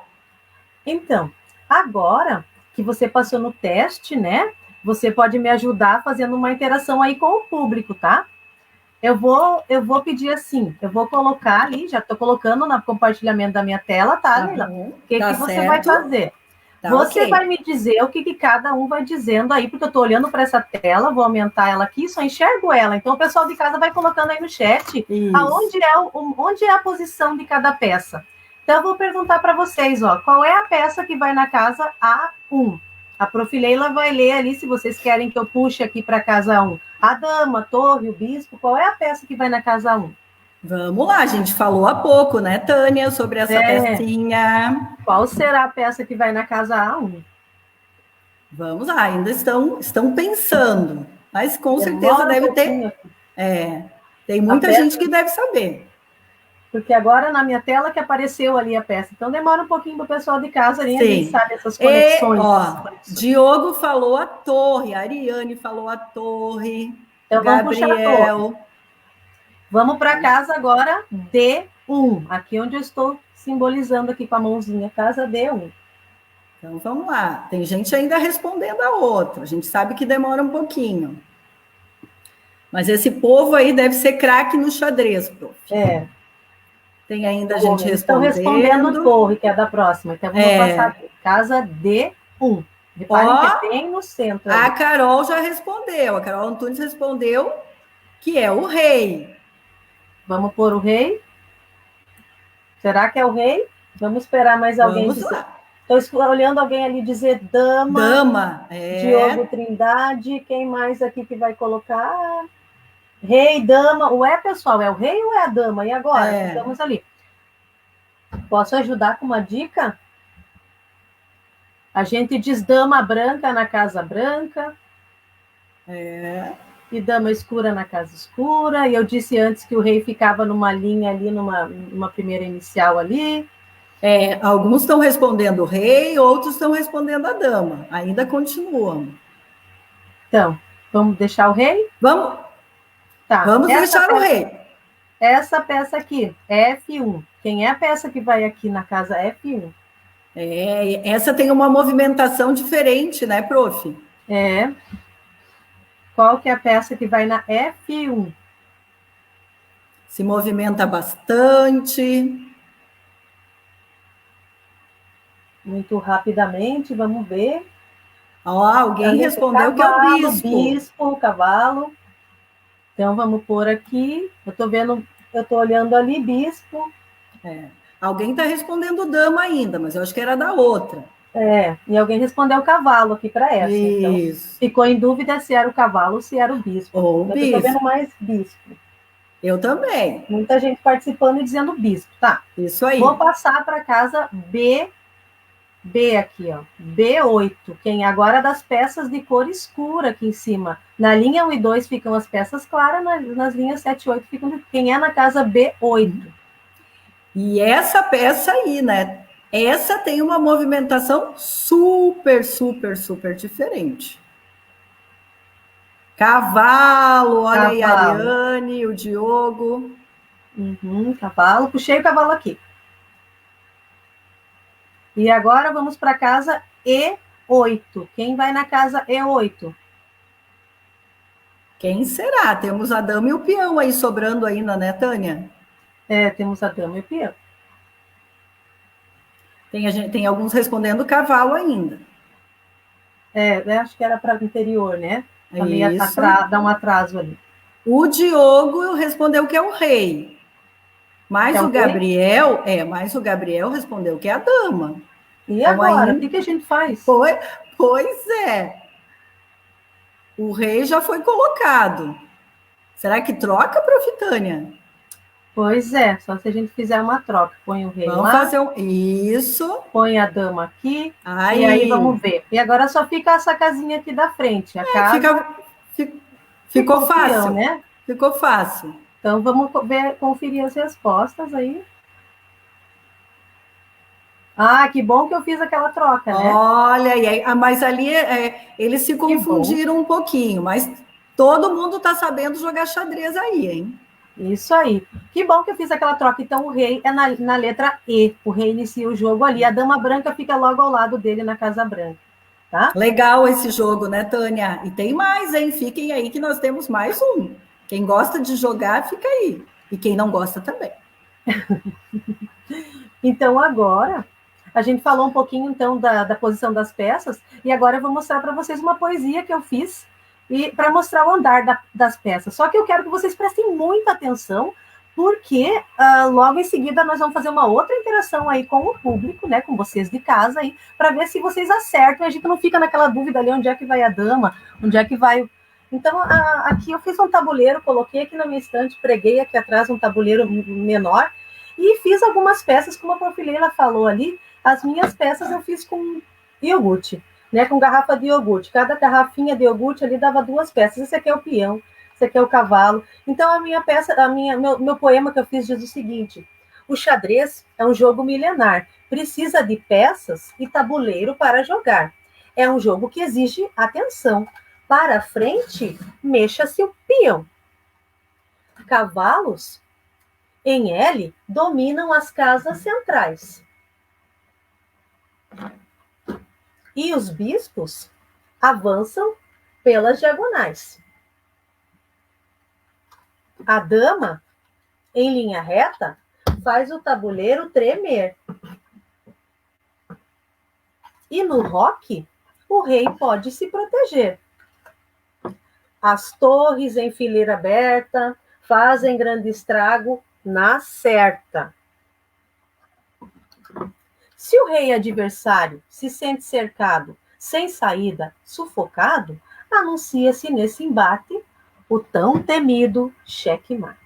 Então, agora que você passou no teste, né? Você pode me ajudar fazendo uma interação aí com o público, tá? Eu vou pedir assim, eu vou colocar ali, já estou colocando no compartilhamento da minha tela, tá, Leila? O que você vai fazer? Tá, você vai me dizer o que cada um vai dizendo aí, porque eu estou olhando para essa tela, vou aumentar ela aqui, só enxergo ela. Então, o pessoal de casa vai colocando aí no chat onde é a posição de cada peça. Então, eu vou perguntar para vocês, ó, qual é a peça que vai na casa A1? A Prof. Leila vai ler ali, se vocês querem que eu puxe aqui para a casa 1. A dama, a torre, o bispo, qual é a peça que vai na casa 1? Vamos lá, a gente falou há pouco, né, Tânia, sobre essa pecinha. Qual será a peça que vai na casa A1? Vamos lá, ainda estão pensando, mas com certeza deve ter. Tem muita gente que deve saber. Porque agora na minha tela que apareceu ali a peça. Então demora um pouquinho para o pessoal de casa ali, a gente sabe essas conexões. Diogo falou a torre, a Ariane falou a torre, então, Gabriel. Vamos para casa agora D1, aqui onde eu estou simbolizando aqui com a mãozinha, casa D1. Então vamos lá, tem gente ainda respondendo a outra, a gente sabe que demora um pouquinho. Mas esse povo aí deve ser craque no xadrez, prof. Tem ainda gente respondendo. Estão respondendo torre, que é da próxima. Então, vamos passar aqui. Casa D1. Reparem que é bem no centro. A Carol já respondeu. A Carol Antunes respondeu que é o rei. Vamos pôr o rei? Será que é o rei? Vamos esperar mais alguém dizer. Estou olhando alguém ali dizer dama. Dama, Diogo Trindade. Quem mais aqui que vai colocar? Rei, dama, pessoal, é o rei ou é a dama? E agora? Estamos ali. Posso ajudar com uma dica? A gente diz dama branca na casa branca. E dama escura na casa escura. E eu disse antes que o rei ficava numa linha ali, numa primeira inicial ali. Alguns estão respondendo o rei, outros estão respondendo a dama. Ainda continuam. Então, vamos deixar o rei? Vamos. Tá. Vamos deixar o rei. Essa peça aqui, F1. Quem é a peça que vai aqui na casa F1? Essa tem uma movimentação diferente, né, prof? Qual que é a peça que vai na F1? Se movimenta bastante. Muito rapidamente, vamos ver. Alguém respondeu que é o bispo. Bispo, cavalo. Então, vamos pôr aqui. Eu estou olhando ali, bispo. Alguém está respondendo dama ainda, mas eu acho que era da outra. E alguém respondeu cavalo aqui para essa. Isso. Então, ficou em dúvida se era o cavalo ou se era o bispo. Ou eu estou vendo mais bispo. Eu também. Muita gente participando e dizendo bispo, tá? Isso aí. Vou passar para casa B aqui, ó. B8. Quem agora das peças de cor escura aqui em cima. Na linha 1 e 2 ficam as peças claras, nas linhas 7 e 8 ficam... Quem é na casa B8? E essa peça aí, né? Essa tem uma movimentação super, super, super diferente. Cavalo, olha aí a Ariane, o Diogo. Cavalo, puxei o cavalo aqui. E agora vamos para a casa E8. Quem vai na casa E8? Quem será? Temos a dama e o peão aí sobrando ainda, né, Tânia? Temos a dama e o peão. Tem alguns respondendo cavalo ainda. Acho que era para o interior, né? Isso. Dá um atraso ali. O Diogo respondeu que é o rei. Mas o Gabriel, respondeu que é a dama. E então, agora, o que a gente faz? Pois é. O rei já foi colocado. Será que troca, Profitânia? Pois é, só se a gente fizer uma troca. Põe o rei vamos lá. Fazer isso. Põe a dama aqui. E aí vamos ver. E agora só fica essa casinha aqui da frente. A casa... Ficou fácil, peão, né? Ficou fácil. Então vamos conferir as respostas aí. Ah, que bom que eu fiz aquela troca, né? Olha, mas ali eles se confundiram um pouquinho, mas todo mundo está sabendo jogar xadrez aí, hein? Isso aí. Que bom que eu fiz aquela troca. Então, o rei é na letra E. O rei inicia o jogo ali. A dama branca fica logo ao lado dele na casa branca. Tá? Legal esse jogo, né, Tânia? E tem mais, hein? Fiquem aí que nós temos mais um. Quem gosta de jogar, fica aí. E quem não gosta também. Então, agora, a gente falou um pouquinho, então, da posição das peças. E agora eu vou mostrar para vocês uma poesia que eu fiz para mostrar o andar das peças. Só que eu quero que vocês prestem muita atenção, porque logo em seguida nós vamos fazer uma outra interação aí com o público, né, com vocês de casa aí, para ver se vocês acertam. A gente não fica naquela dúvida ali, onde é que vai a dama, onde é que vai... Então, aqui eu fiz um tabuleiro, coloquei aqui na minha estante, preguei aqui atrás um tabuleiro menor e fiz algumas peças, como a Profileila falou ali. As minhas peças eu fiz com iogurte, né, com garrafa de iogurte. Cada garrafinha de iogurte ali dava 2 peças. Esse aqui é o peão, esse aqui é o cavalo. Então, a minha peça, meu poema que eu fiz diz o seguinte: o xadrez é um jogo milenar. Precisa de peças e tabuleiro para jogar. É um jogo que exige atenção. Para frente, mexa-se o peão. Cavalos, em L, dominam as casas centrais. E os bispos avançam pelas diagonais. A dama, em linha reta, faz o tabuleiro tremer. E no roque, o rei pode se proteger. As torres em fileira aberta fazem grande estrago na certa. Se o rei adversário se sente cercado, sem saída, sufocado, anuncia-se nesse embate o tão temido xeque-mate.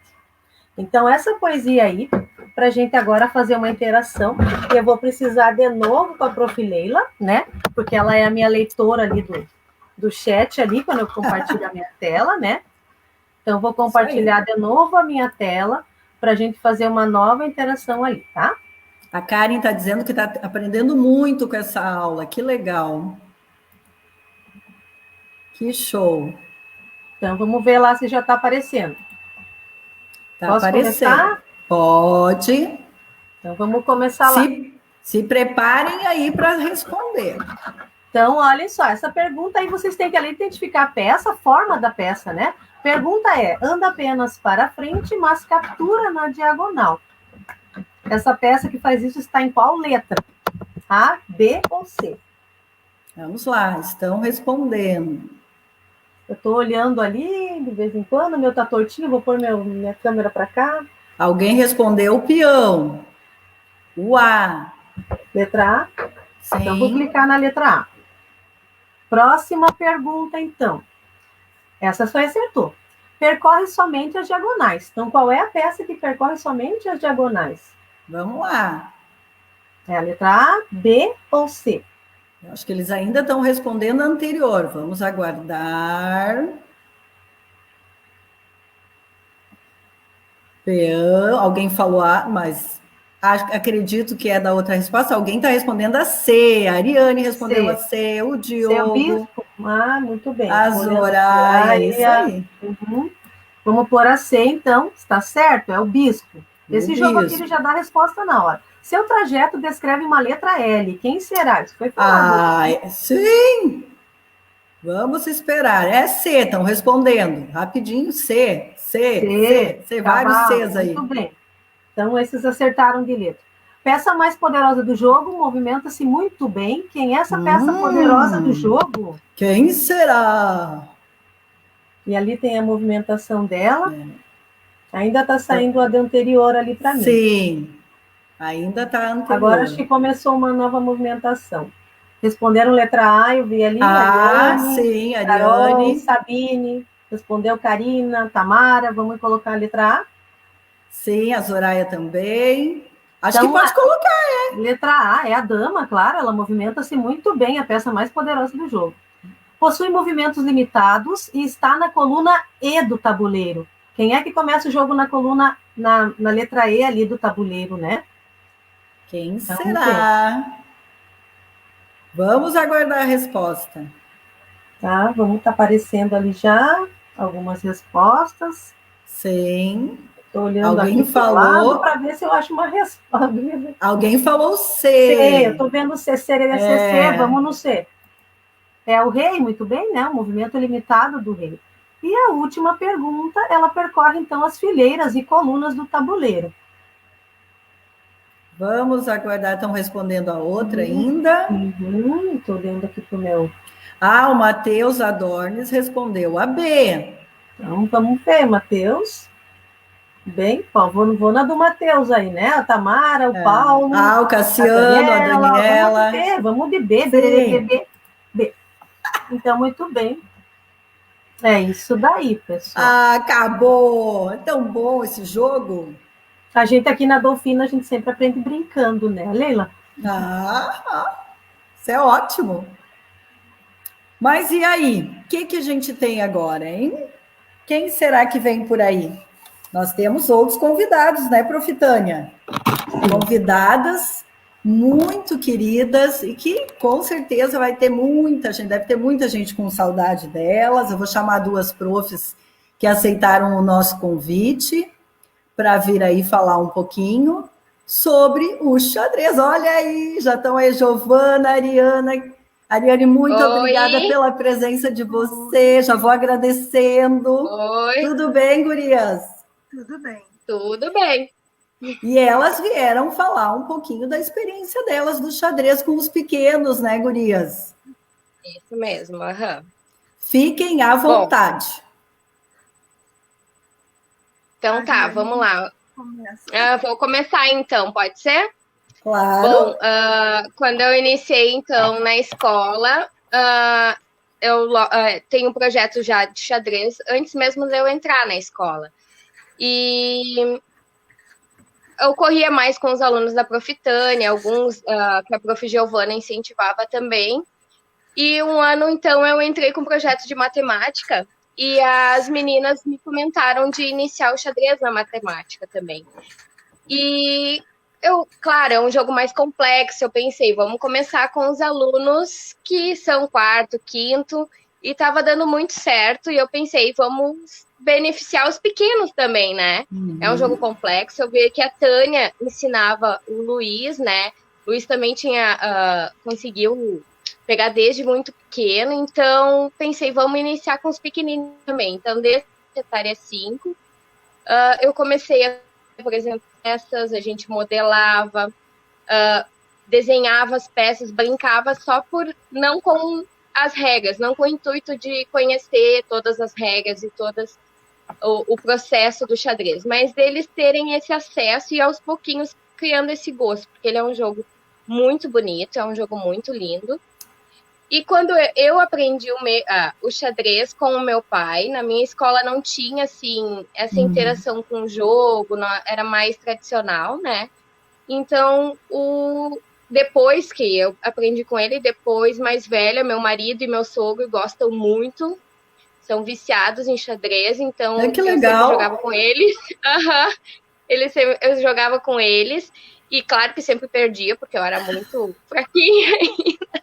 Então, essa poesia aí, para a gente agora fazer uma interação, eu vou precisar de novo com a Profileila, né? Porque ela é a minha leitora ali do chat ali, quando eu compartilho a minha tela, né? Então, vou compartilhar de novo a minha tela para a gente fazer uma nova interação ali, tá? A Karen está dizendo que está aprendendo muito com essa aula. Que legal. Que show. Então, vamos ver lá se já está aparecendo. Está aparecendo. Começar? Pode. Então, vamos começar lá. Se preparem aí para responder. Então, olha só, essa pergunta aí vocês têm que ali identificar a peça, a forma da peça, né? Pergunta é: anda apenas para frente, mas captura na diagonal. Essa peça que faz isso está em qual letra? A, B ou C? Vamos lá, estão respondendo. Eu estou olhando ali, de vez em quando, meu tá tortinho, vou pôr minha câmera para cá. Alguém respondeu o peão. O A. Letra A? Sim. Então, vou clicar na letra A. Próxima pergunta, então. Essa só acertou. percorre somente as diagonais. Então, qual é a peça que percorre somente as diagonais? Vamos lá. É a letra A, B ou C? Eu acho que eles ainda estão respondendo a anterior. Vamos aguardar. Alguém falou A, mas acredito que é da outra resposta. Alguém está respondendo a C. A Ariane respondeu a C. O Diogo. Bispo? Ah, muito bem. A Zoraia, isso aí. Uhum. Vamos pôr a C, então. Está certo? É o bispo. Esse jogo aqui ele já dá a resposta na hora. Seu trajeto descreve uma letra L. Quem será? Isso foi falado. Sim! Vamos esperar. É C, estão respondendo. Rapidinho, C. Vários Cs aí. Muito bem. Então, esses acertaram de letra. Peça mais poderosa do jogo movimenta-se muito bem. Quem é essa peça poderosa do jogo? Quem será? E ali tem a movimentação dela. Ainda está saindo a de anterior ali para mim. Sim, ainda está anterior. Agora acho que começou uma nova movimentação. Responderam letra A, eu vi ali. Sim, Ariane. Carol, Sabine. Respondeu Karina, Tamara. Vamos colocar a letra A? Sim, a Zoraia também. Acho que pode colocar, Letra A é a dama, claro. Ela movimenta-se muito bem, a peça mais poderosa do jogo. Possui movimentos limitados e está na coluna E do tabuleiro. Quem é que começa o jogo na coluna, na letra E ali do tabuleiro, né? Quem será? Vamos aguardar a resposta. Tá, vamos estar aparecendo ali já algumas respostas. Sim. Estou olhando alguém aqui falou para ver se eu acho uma resposta. Alguém falou C. C, eu estou vendo C, seria C, vamos no C. É o rei, muito bem, né? O movimento limitado do rei. E a última pergunta, ela percorre, então, as fileiras e colunas do tabuleiro. Vamos aguardar, estão respondendo a outra ainda. Estou olhando aqui para o meu... o Matheus Adornes respondeu a B. Então, vamos ver, Matheus. Bem, vou na do Matheus aí, né? A Tamara, o Paulo... o Cassiano, a Daniela. Vamos de B, B. Então, muito bem. É isso daí, pessoal. Acabou! É tão bom esse jogo. A gente aqui na Dolfina, a gente sempre aprende brincando, né, Leila? Isso é ótimo. Mas e aí? O que a gente tem agora, hein? Quem será que vem por aí? Nós temos outros convidados, né, Profitânia? Convidadas muito queridas e que com certeza vai ter muita gente, deve ter muita gente com saudade delas. Eu vou chamar duas profs que aceitaram o nosso convite para vir aí falar um pouquinho sobre o xadrez. Olha aí, já estão aí Giovana, Ariana. Ariane, muito obrigada pela presença de você. Já vou agradecendo. Oi. Tudo bem, gurias? Tudo bem. Tudo bem. E elas vieram falar um pouquinho da experiência delas do xadrez com os pequenos, né, gurias? Isso mesmo, Fiquem à vontade. Bom, então tá, vamos lá. Vou começar então, pode ser? Claro. Bom, quando eu iniciei então na escola, eu tenho um projeto já de xadrez antes mesmo de eu entrar na escola. E eu corria mais com os alunos da Profitânia, alguns que a Prof. Giovana incentivava também. E um ano, então, eu entrei com um projeto de matemática e as meninas me comentaram de iniciar o xadrez na matemática também. E claro, é um jogo mais complexo, eu pensei, vamos começar com os alunos que são quarto, quinto, e estava dando muito certo, e eu pensei, vamos beneficiar os pequenos também, né? É um jogo complexo. Eu vi que a Tânia ensinava o Luiz, né? O Luiz também conseguiu pegar desde muito pequeno, então pensei, vamos iniciar com os pequenininhos também. Então, desde a etária 5, eu comecei por exemplo, peças, a gente modelava, desenhava as peças, brincava só não com as regras, não com o intuito de conhecer todas as regras e todas o processo do xadrez, mas deles terem esse acesso e aos pouquinhos criando esse gosto, porque ele é um jogo muito bonito, é um jogo muito lindo. E quando eu aprendi o xadrez com o meu pai, na minha escola não tinha, assim, essa interação com o jogo, era mais tradicional, né? Então, depois que eu aprendi com ele, depois, mais velha, meu marido e meu sogro gostam muito, são viciados em xadrez, então que eu legal. sempre jogava com eles. Eu jogava com eles, e claro que sempre perdia, porque eu era muito fraquinha ainda.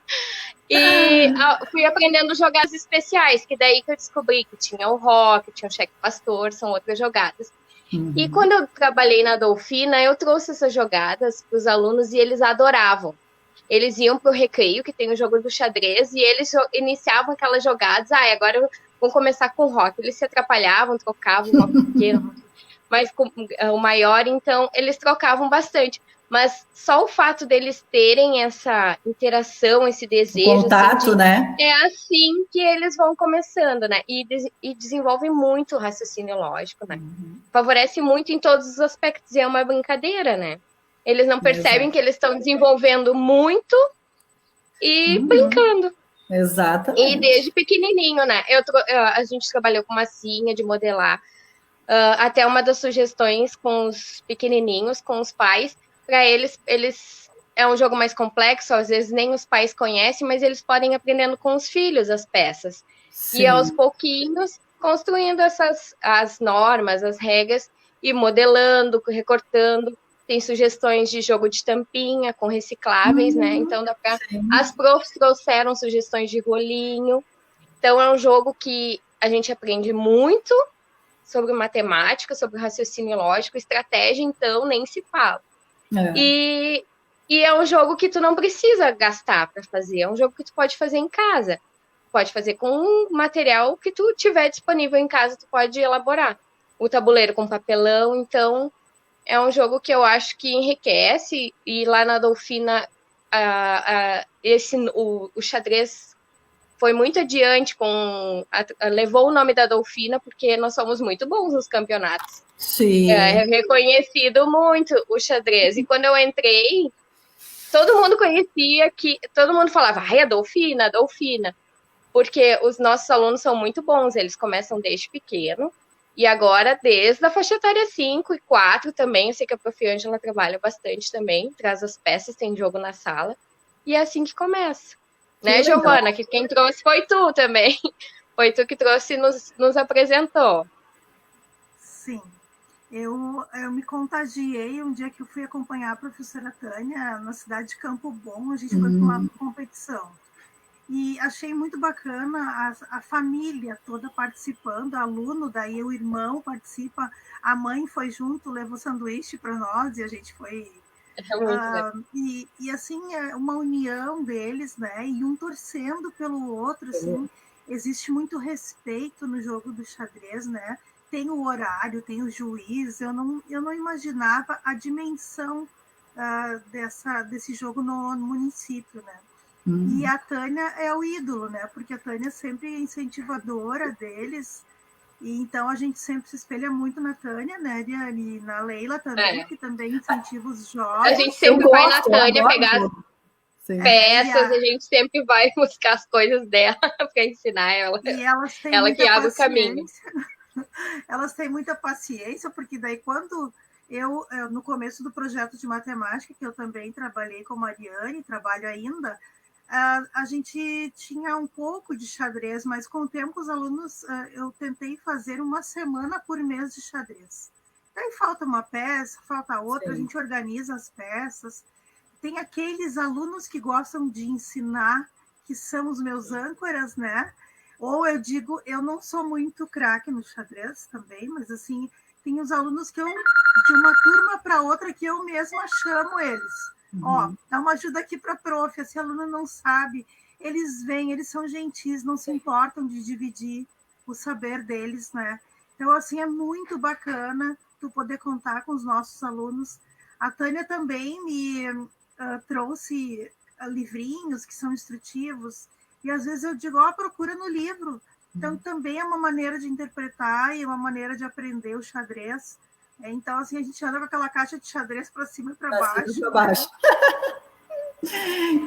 E fui aprendendo jogadas especiais, que daí que eu descobri que tinha o rock, tinha o cheque pastor, são outras jogadas. E quando eu trabalhei na Dolfina, eu trouxe essas jogadas para os alunos e eles adoravam. Eles iam para o recreio, que tem o jogo do xadrez, e eles iniciavam aquelas jogadas. Agora vamos começar com o rock. Eles se atrapalhavam, trocavam o rock pequeno, mas com o maior, então eles trocavam bastante. Mas só o fato deles terem essa interação, esse desejo... O contato, assim, né? É assim que eles vão começando, né? E desenvolve muito o raciocínio lógico, né? Favorece muito em todos os aspectos. E é uma brincadeira, né? Eles não percebem que eles estão desenvolvendo muito e brincando. Exatamente. E desde pequenininho, né? A gente trabalhou com massinha de modelar. Até uma das sugestões com os pequenininhos, com os pais, para eles é um jogo mais complexo, às vezes nem os pais conhecem, mas eles podem ir aprendendo com os filhos as peças. Sim. E aos pouquinhos construindo as normas, as regras, e modelando, recortando. Tem sugestões de jogo de tampinha com recicláveis, né? Então dá para. As profs trouxeram sugestões de rolinho. Então é um jogo que a gente aprende muito sobre matemática, sobre raciocínio lógico, estratégia, então nem se fala. E é um jogo que tu não precisa gastar para fazer, é um jogo que tu pode fazer em casa. Pode fazer com um material que tu tiver disponível em casa, tu pode elaborar. O tabuleiro com papelão, então é um jogo que eu acho que enriquece, e lá na Dolfina o xadrez foi muito adiante, levou o nome da Dolfina, porque nós somos muito bons nos campeonatos. Sim. É reconhecido muito o xadrez. E quando eu entrei, todo mundo conhecia, todo mundo falava, a Dolfina, a Dolfina. Porque os nossos alunos são muito bons, eles começam desde pequeno. E agora, desde a faixa etária 5 e 4 também, eu sei que a Prof. Ângela trabalha bastante também, traz as peças, tem jogo na sala. E é assim que começa. Né, Giovana? Que quem trouxe foi tu também. Foi tu que trouxe e nos apresentou. Sim. Eu me contagiei um dia que eu fui acompanhar a professora Tânia na cidade de Campo Bom. A gente foi para uma competição. E achei muito bacana a família toda participando, aluno, daí o irmão participa, a mãe foi junto, levou sanduíche para nós e a gente foi... e assim, é uma união deles, né? E um torcendo pelo outro, assim. Existe muito respeito no jogo do xadrez, né? Tem o horário, tem o juiz. Eu não imaginava a dimensão desse jogo no município, né? E a Tânia é o ídolo, né? Porque a Tânia é sempre incentivadora deles. E então a gente sempre se espelha muito na Tânia, né, e na Leila também, que também incentiva os jovens. A gente sempre vai na Tânia pegar as peças, a gente sempre vai buscar as coisas dela para ensinar ela. E elas têm ela muita que abre o caminho. Elas têm muita paciência, porque daí quando eu, no começo do projeto de matemática, que eu também trabalhei com a Mariane, trabalho ainda, a gente tinha um pouco de xadrez, mas com o tempo os alunos, eu tentei fazer uma semana por mês de xadrez. Daí falta uma peça, falta outra, a gente organiza as peças. Tem aqueles alunos que gostam de ensinar, que são os meus âncoras, né? Ou eu digo, eu não sou muito craque no xadrez também, mas assim, tem os alunos que eu, de uma turma para outra, que eu mesma chamo eles. Dá uma ajuda aqui para a prof, esse aluno não sabe. Eles vêm, eles são gentis, não se importam de dividir o saber deles, né? Então, assim, é muito bacana tu poder contar com os nossos alunos. A Tânia também me trouxe livrinhos que são instrutivos, e às vezes eu digo, procura no livro. Então, também é uma maneira de interpretar e uma maneira de aprender o xadrez. Então, assim, a gente anda com aquela caixa de xadrez para cima e para baixo. Baixo.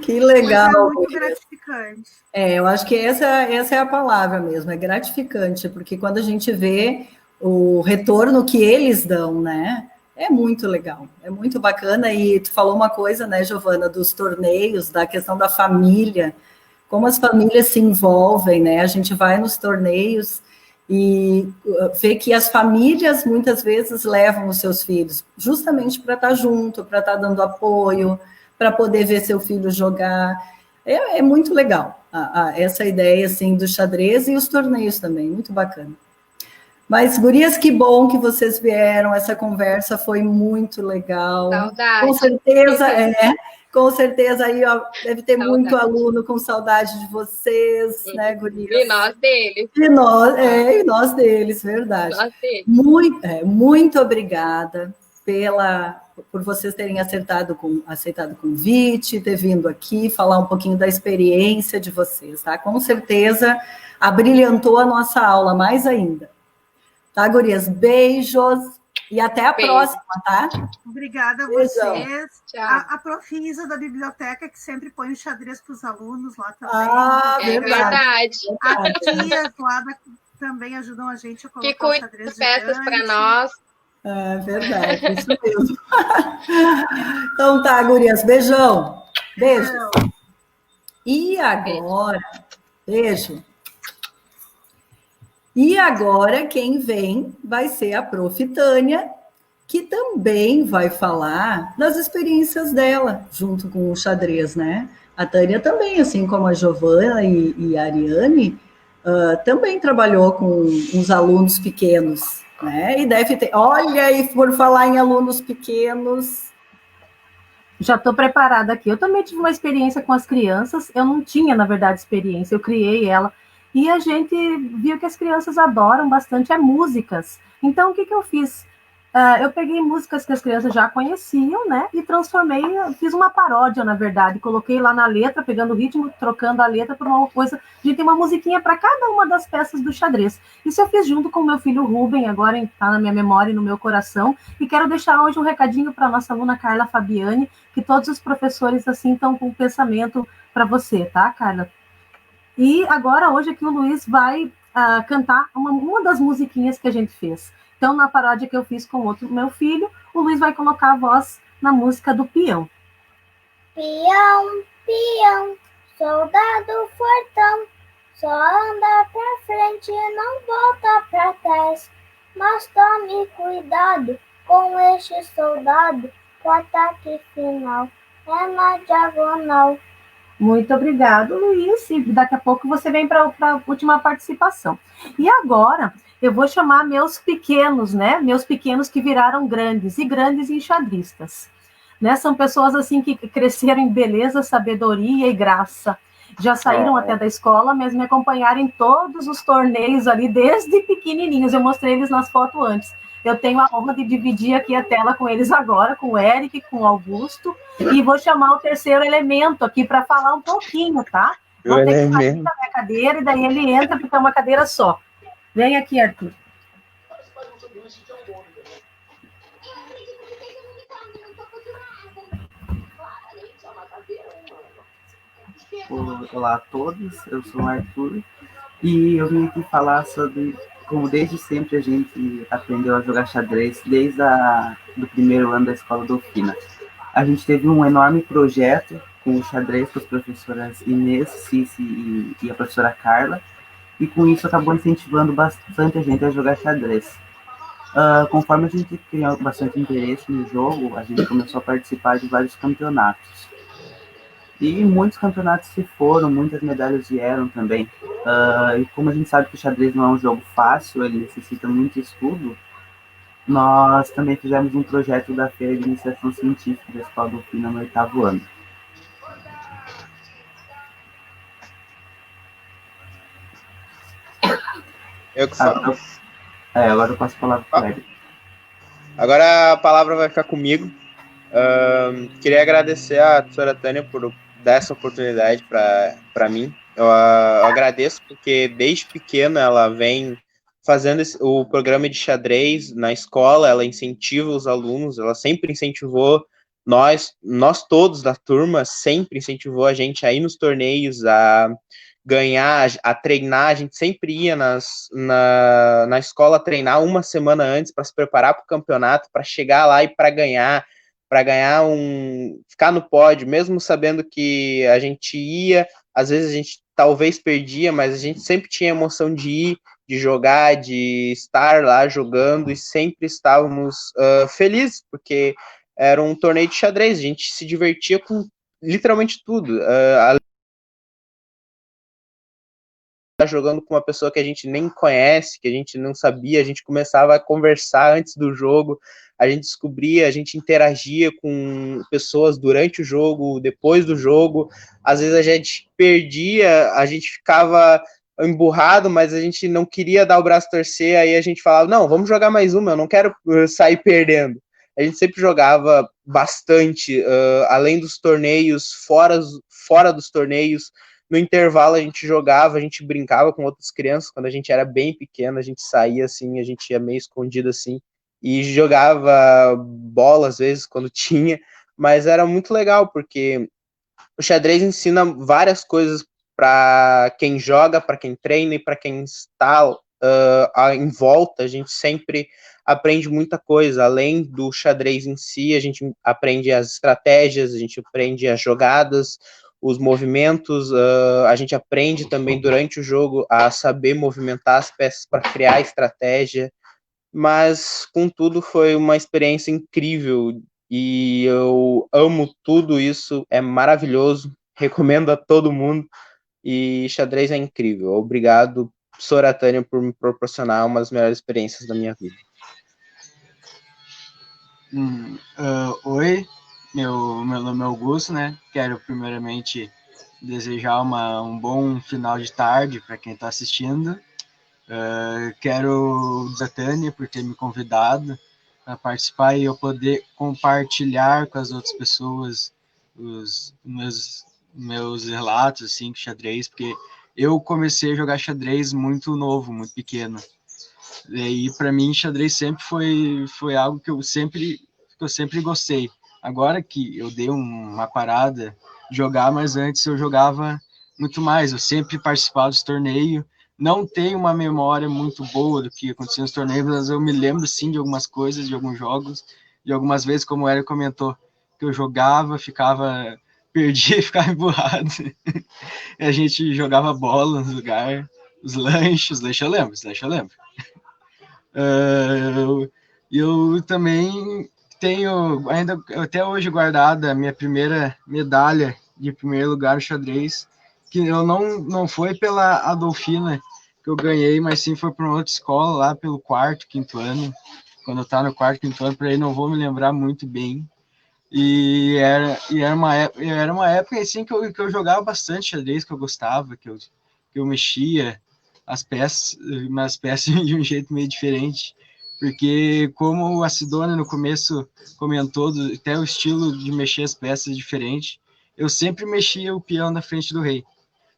Que legal. Mas é muito gratificante. Eu acho que essa é a palavra mesmo, é gratificante, porque quando a gente vê o retorno que eles dão, né? É muito legal, é muito bacana. E tu falou uma coisa, né, Giovana, dos torneios, da questão da família, como as famílias se envolvem, né? A gente vai nos torneios e vê que as famílias muitas vezes levam os seus filhos justamente para estar junto, para estar dando apoio, para poder ver seu filho jogar. É muito legal essa ideia assim do xadrez e os torneios também, muito bacana. Mas, gurias, que bom que vocês vieram, essa conversa foi muito legal. Saudade. Com certeza aí, ó, deve ter Saudade. muito aluno com saudade de vocês, né, gurias? E nós deles. E nós deles, verdade. Nós deles. Muito obrigada por vocês terem aceitado o convite, ter vindo aqui falar um pouquinho da experiência de vocês, tá? Com certeza abrilhantou a nossa aula mais ainda. Tá, gurias? Beijos e até a próxima, tá? Obrigada a Beijão. vocês. Tchau. A Prof. Isa da biblioteca, que sempre põe o xadrez para os alunos lá também. Ah, verdade. As tias lá também ajudam a gente a colocar Que cuida o xadrez das peças gigante. para nós. É verdade, isso mesmo. Então tá, gurias, beijão. Beijo. E agora, beijo. E agora quem vem vai ser a Prof. Tânia, que também vai falar das experiências dela junto com o xadrez, né? A Tânia também, assim como a Giovana e a Ariane, também trabalhou com uns alunos pequenos, né? E deve ter... Olha aí, por falar em alunos pequenos... Já estou preparada aqui. Eu também tive uma experiência com as crianças. Eu não tinha, na verdade, experiência. Eu criei ela. E a gente viu que as crianças adoram bastante músicas. Então, o que eu fiz? Eu peguei músicas que as crianças já conheciam, né? E transformei, fiz uma paródia, na verdade. Coloquei lá na letra, pegando o ritmo, trocando a letra por uma coisa. A gente tem uma musiquinha para cada uma das peças do xadrez. Isso eu fiz junto com o meu filho Rubem, agora está na minha memória e no meu coração. E quero deixar hoje um recadinho para a nossa aluna Carla Fabiani, que todos os professores assim estão com um pensamento para você, tá, Carla? E agora, hoje aqui, o Luiz vai cantar uma das musiquinhas que a gente fez. Então, na paródia que eu fiz com outro meu filho, o Luiz vai colocar a voz na música do peão. Peão, peão, soldado fortão, só anda pra frente e não volta pra trás. Mas tome cuidado com este soldado, o ataque final é na diagonal. Muito obrigado, Luiz. E daqui a pouco você vem para a última participação. E agora eu vou chamar meus pequenos, né? Meus pequenos que viraram grandes e grandes enxadristas. Né? São pessoas assim que cresceram em beleza, sabedoria e graça. Já saíram até da escola, mas me acompanharam em todos os torneios ali, desde pequenininhos. Eu mostrei eles nas fotos antes. Eu tenho a honra de dividir aqui a tela com eles agora, com o Eric, com o Augusto, e vou chamar o terceiro elemento aqui para falar um pouquinho, tá? Vou ter que sair da minha cadeira, e daí ele entra, porque é uma cadeira só. Vem aqui, Arthur. Olá a todos, eu sou o Arthur, e eu vim aqui falar sobre como desde sempre a gente aprendeu a jogar xadrez desde do primeiro ano da escola do Fina. A gente teve um enorme projeto com o xadrez com as professoras Inês, Cici e a professora Carla, e com isso acabou incentivando bastante a gente a jogar xadrez. Conforme a gente criou bastante interesse no jogo, a gente começou a participar de vários campeonatos. E muitos campeonatos se foram, muitas medalhas vieram também. E como a gente sabe que o xadrez não é um jogo fácil, ele necessita muito estudo, nós também fizemos um projeto da Feira de Iniciação Científica da Escola do Fina no 8º ano. Eu que falo. Agora eu passo a palavra para ele. Agora a palavra vai ficar comigo. Queria agradecer a professora Tânia por dar essa oportunidade para mim. Eu agradeço porque desde pequena ela vem fazendo o programa de xadrez na escola, ela incentiva os alunos, ela sempre incentivou nós todos da turma sempre incentivou a gente a ir nos torneios, a ganhar, a treinar. A gente sempre ia na escola treinar uma semana antes para se preparar para o campeonato, para chegar lá e para ganhar ficar no pódio, mesmo sabendo que a gente ia, às vezes a gente talvez perdia, mas a gente sempre tinha emoção de ir, de jogar, de estar lá jogando, e sempre estávamos felizes, porque era um torneio de xadrez, a gente se divertia com literalmente tudo. Jogando com uma pessoa que a gente nem conhece, que a gente não sabia, a gente começava a conversar antes do jogo, a gente descobria, a gente interagia com pessoas durante o jogo, depois do jogo. Às vezes a gente perdia, a gente ficava emburrado, mas a gente não queria dar o braço a torcer, aí a gente falava, não, vamos jogar mais uma, eu não quero sair perdendo. A gente sempre jogava bastante, além dos torneios, fora dos torneios. No intervalo a gente jogava, a gente brincava com outras crianças. Quando a gente era bem pequeno, a gente saía assim, a gente ia meio escondido assim, e jogava bola às vezes quando tinha, mas era muito legal, porque o xadrez ensina várias coisas para quem joga, para quem treina e para quem está em volta. A gente sempre aprende muita coisa. Além do xadrez em si, a gente aprende as estratégias, a gente aprende as jogadas, os movimentos, a gente aprende também durante o jogo a saber movimentar as peças para criar estratégia, mas contudo foi uma experiência incrível e eu amo tudo isso, é maravilhoso, recomendo a todo mundo, e xadrez é incrível. Obrigado, Sra. Tânia, por me proporcionar uma das melhores experiências da minha vida. Oi, meu nome é Augusto, né? Quero primeiramente desejar um bom final de tarde para quem está assistindo. Quero a Tânia por ter me convidado para participar e eu poder compartilhar com as outras pessoas os meus relatos assim, com xadrez, porque eu comecei a jogar xadrez muito novo, muito pequeno. E para mim xadrez sempre foi algo que eu sempre gostei. Agora que eu dei uma parada de jogar, mas antes eu jogava muito mais. Eu sempre participava dos torneios. Não tenho uma memória muito boa do que acontecia nos torneios, mas eu me lembro sim de algumas coisas, de alguns jogos, de algumas vezes, como o Eric comentou, que eu jogava, perdia e ficava emburrado. E a gente jogava bola no lugar, os lanches eu lembro. Eu também tenho ainda até hoje guardada a minha primeira medalha de primeiro lugar no xadrez, que eu não foi pela Adolfina que eu ganhei, mas sim foi para uma outra escola lá pelo quarto, quinto ano. Quando eu estava no quarto, quinto ano, por aí não vou me lembrar muito bem. E era uma época assim que eu jogava bastante xadrez, que eu gostava, que eu mexia as peças de um jeito meio diferente. Porque, como a Sidônia no começo comentou, até o estilo de mexer as peças é diferente, eu sempre mexia o peão na frente do rei.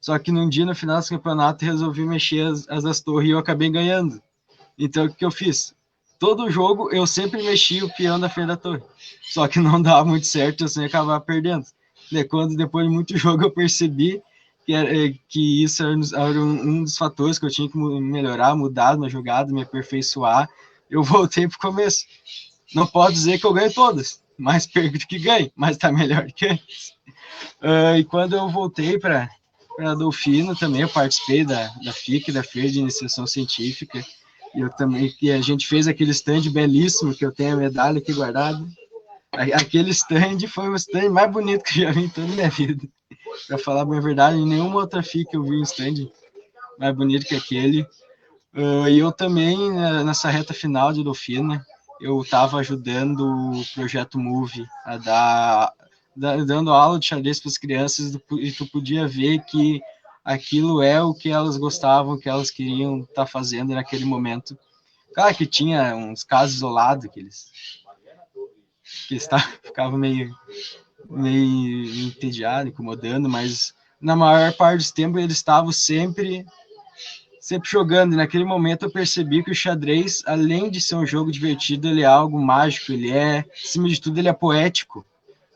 Só que num dia, no final do campeonato, resolvi mexer as das torres e eu acabei ganhando. Então, o que eu fiz? Todo jogo, eu sempre mexia o peão na frente da torre. Só que não dava muito certo, eu sempre acabava perdendo. Quando, depois de muito jogo, eu percebi que isso era um dos fatores que eu tinha que melhorar, mudar na jogada, me aperfeiçoar. Eu voltei para o começo. Não posso dizer que eu ganho todas, mas perco que ganho, mas está melhor que antes. E quando eu voltei para Adolfino, também eu participei da FIC, da Feira de Iniciação Científica, e a gente fez aquele stand belíssimo, que eu tenho a medalha aqui guardada. Aquele stand foi o stand mais bonito que eu já vi em toda a minha vida. Para falar a verdade, em nenhuma outra FIC eu vi um stand mais bonito que aquele. E eu também, nessa reta final de Adolfina, eu estava ajudando o Projeto Move, dando aula de xadrez para as crianças, e tu podia ver que aquilo é o que elas gostavam, o que elas queriam estar fazendo naquele momento. Claro que tinha uns casos isolados que eles ficavam meio entediados, incomodando, mas na maior parte do tempo eles estavam sempre jogando. E naquele momento eu percebi que o xadrez, além de ser um jogo divertido, ele é algo mágico, acima de tudo, ele é poético.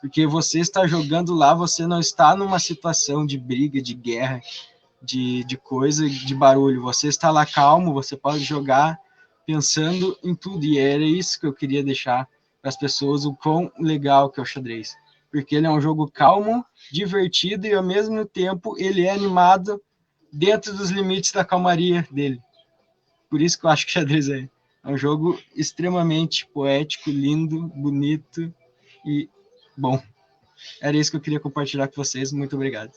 Porque você está jogando lá, você não está numa situação de briga, de guerra, de coisa, de barulho. Você está lá calmo, você pode jogar pensando em tudo. E era isso que eu queria deixar para as pessoas, o quão legal que é o xadrez. Porque ele é um jogo calmo, divertido e, ao mesmo tempo, ele é animado dentro dos limites da calmaria dele. Por isso que eu acho que o xadrez é um jogo extremamente poético, lindo, bonito e bom. Era isso que eu queria compartilhar com vocês. Muito obrigado.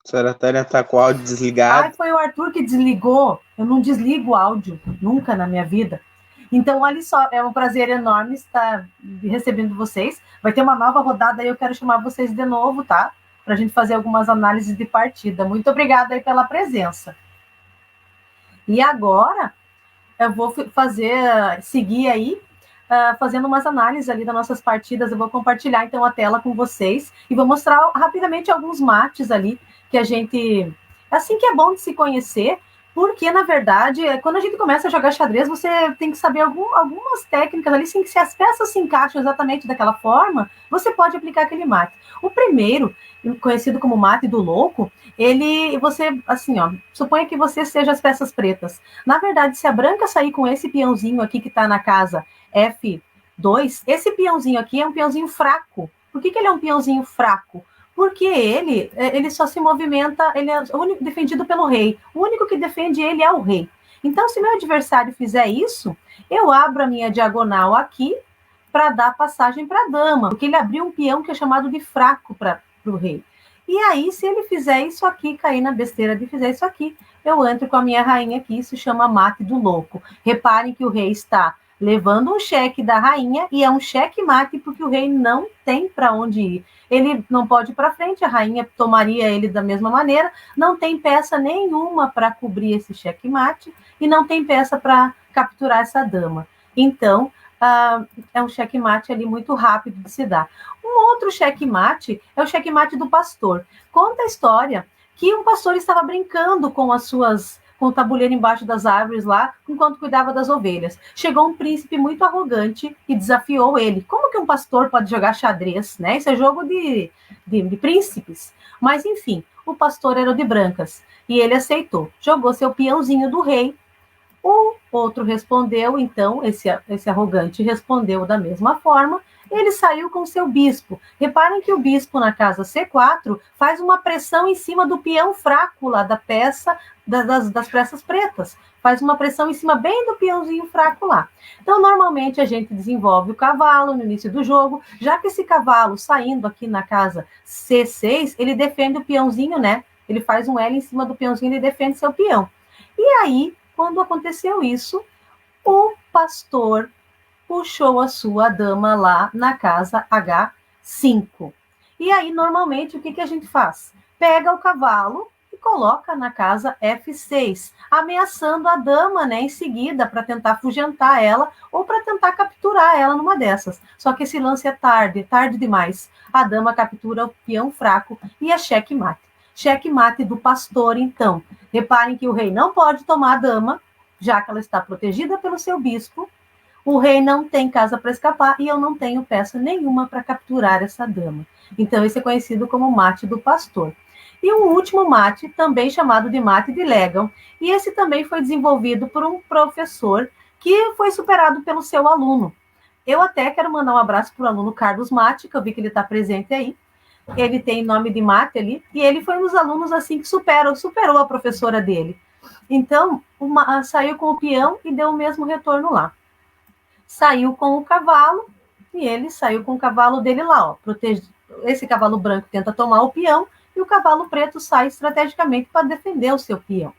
A senhora Tânia tá com o áudio desligado. Ai, foi o Arthur que desligou. Eu não desligo o áudio, nunca na minha vida. Então, olha só, é um prazer enorme estar recebendo vocês. Vai ter uma nova rodada e eu quero chamar vocês de novo, tá? Para a gente fazer algumas análises de partida. Muito obrigada aí pela presença. E agora, eu vou seguir aí, fazendo umas análises ali das nossas partidas. Eu vou compartilhar, então, a tela com vocês e vou mostrar rapidamente alguns mates ali que a gente... Assim que é bom de se conhecer, porque, na verdade, quando a gente começa a jogar xadrez, você tem que saber algumas técnicas ali, assim, que se as peças se encaixam exatamente daquela forma, você pode aplicar aquele mate. O primeiro, conhecido como mate do louco, você, assim, ó, suponha que você seja as peças pretas. Na verdade, se a branca sair com esse peãozinho aqui que está na casa F2, esse peãozinho aqui é um peãozinho fraco. Por que ele é um peãozinho fraco? Porque ele só se movimenta, ele é defendido pelo rei. O único que defende ele é o rei. Então, se meu adversário fizer isso, eu abro a minha diagonal aqui para dar passagem para a dama, porque ele abriu um peão que é chamado de fraco para o rei. E aí, se ele fizer isso aqui, cair na besteira de fizer isso aqui, eu entro com a minha rainha aqui, isso chama mate do louco. Reparem que o rei está levando um cheque da rainha e é um cheque-mate porque o rei não tem para onde ir. Ele não pode ir para frente, a rainha tomaria ele da mesma maneira, não tem peça nenhuma para cobrir esse cheque-mate e não tem peça para capturar essa dama. Então, é um cheque-mate ali muito rápido de se dar. Um outro cheque-mate é o cheque-mate do pastor. Conta a história que um pastor estava brincando com o tabuleiro embaixo das árvores lá, enquanto cuidava das ovelhas. Chegou um príncipe muito arrogante e desafiou ele. Como que um pastor pode jogar xadrez, né? Isso é jogo de príncipes. Mas, enfim, o pastor era de brancas e ele aceitou. Jogou seu peãozinho do rei. O outro respondeu, então, esse arrogante respondeu da mesma forma. Ele saiu com seu bispo. Reparem que o bispo na casa C4 faz uma pressão em cima do peão fraco lá da peça das peças pretas. Faz uma pressão em cima bem do peãozinho fraco lá. Então, normalmente, a gente desenvolve o cavalo no início do jogo, já que esse cavalo, saindo aqui na casa C6, ele defende o peãozinho, né? Ele faz um L em cima do peãozinho, ele defende seu peão. E aí, quando aconteceu isso, o pastor puxou a sua dama lá na casa H5. E aí, normalmente, o que a gente faz? Pega o cavalo e coloca na casa F6, ameaçando a dama, né, em seguida, para tentar afugentar ela ou para tentar capturar ela numa dessas. Só que esse lance é tarde demais. A dama captura o peão fraco e é cheque-mate. Cheque-mate do pastor, então. Reparem que o rei não pode tomar a dama, já que ela está protegida pelo seu bispo. O rei não tem casa para escapar e eu não tenho peça nenhuma para capturar essa dama. Então, esse é conhecido como mate do pastor. E um último mate, também chamado de mate de Legan, e esse também foi desenvolvido por um professor que foi superado pelo seu aluno. Eu até quero mandar um abraço para o aluno Carlos Mate, que eu vi que ele está presente aí. Ele tem nome de mate ali, e ele foi um dos alunos assim que superou a professora dele. Então, saiu com o peão e deu o mesmo retorno lá. Saiu com o cavalo, e ele saiu com o cavalo dele lá, ó. Esse cavalo branco tenta tomar o peão, e o cavalo preto sai estrategicamente para defender o seu peão.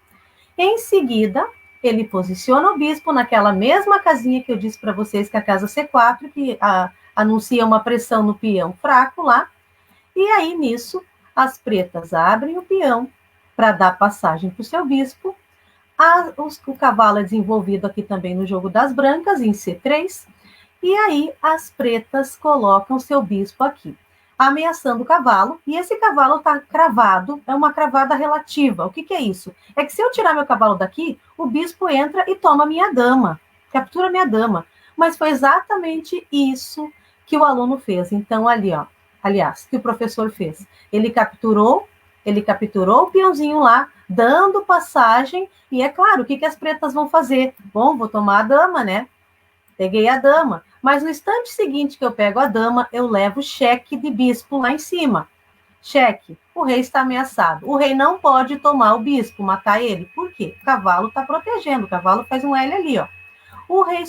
Em seguida, ele posiciona o bispo naquela mesma casinha que eu disse para vocês, que é a casa C4, que anuncia uma pressão no peão fraco lá, e aí, nisso, as pretas abrem o peão para dar passagem para o seu bispo. O cavalo é desenvolvido aqui também no jogo das brancas, em C3, e aí as pretas colocam seu bispo aqui, ameaçando o cavalo, e esse cavalo está cravado, é uma cravada relativa. O que é isso? É que se eu tirar meu cavalo daqui, o bispo entra e toma minha dama, captura minha dama. Mas foi exatamente isso que o aluno fez. Então, ali, ó, aliás, que o professor fez. Ele capturou o peãozinho lá, dando passagem, e é claro, o que as pretas vão fazer? Bom, vou tomar a dama, né? Peguei a dama, mas no instante seguinte que eu pego a dama, eu levo cheque de bispo lá em cima. Cheque, o rei está ameaçado. O rei não pode tomar o bispo, matar ele. Por quê? O cavalo está protegendo, o cavalo faz um L ali, ó. O rei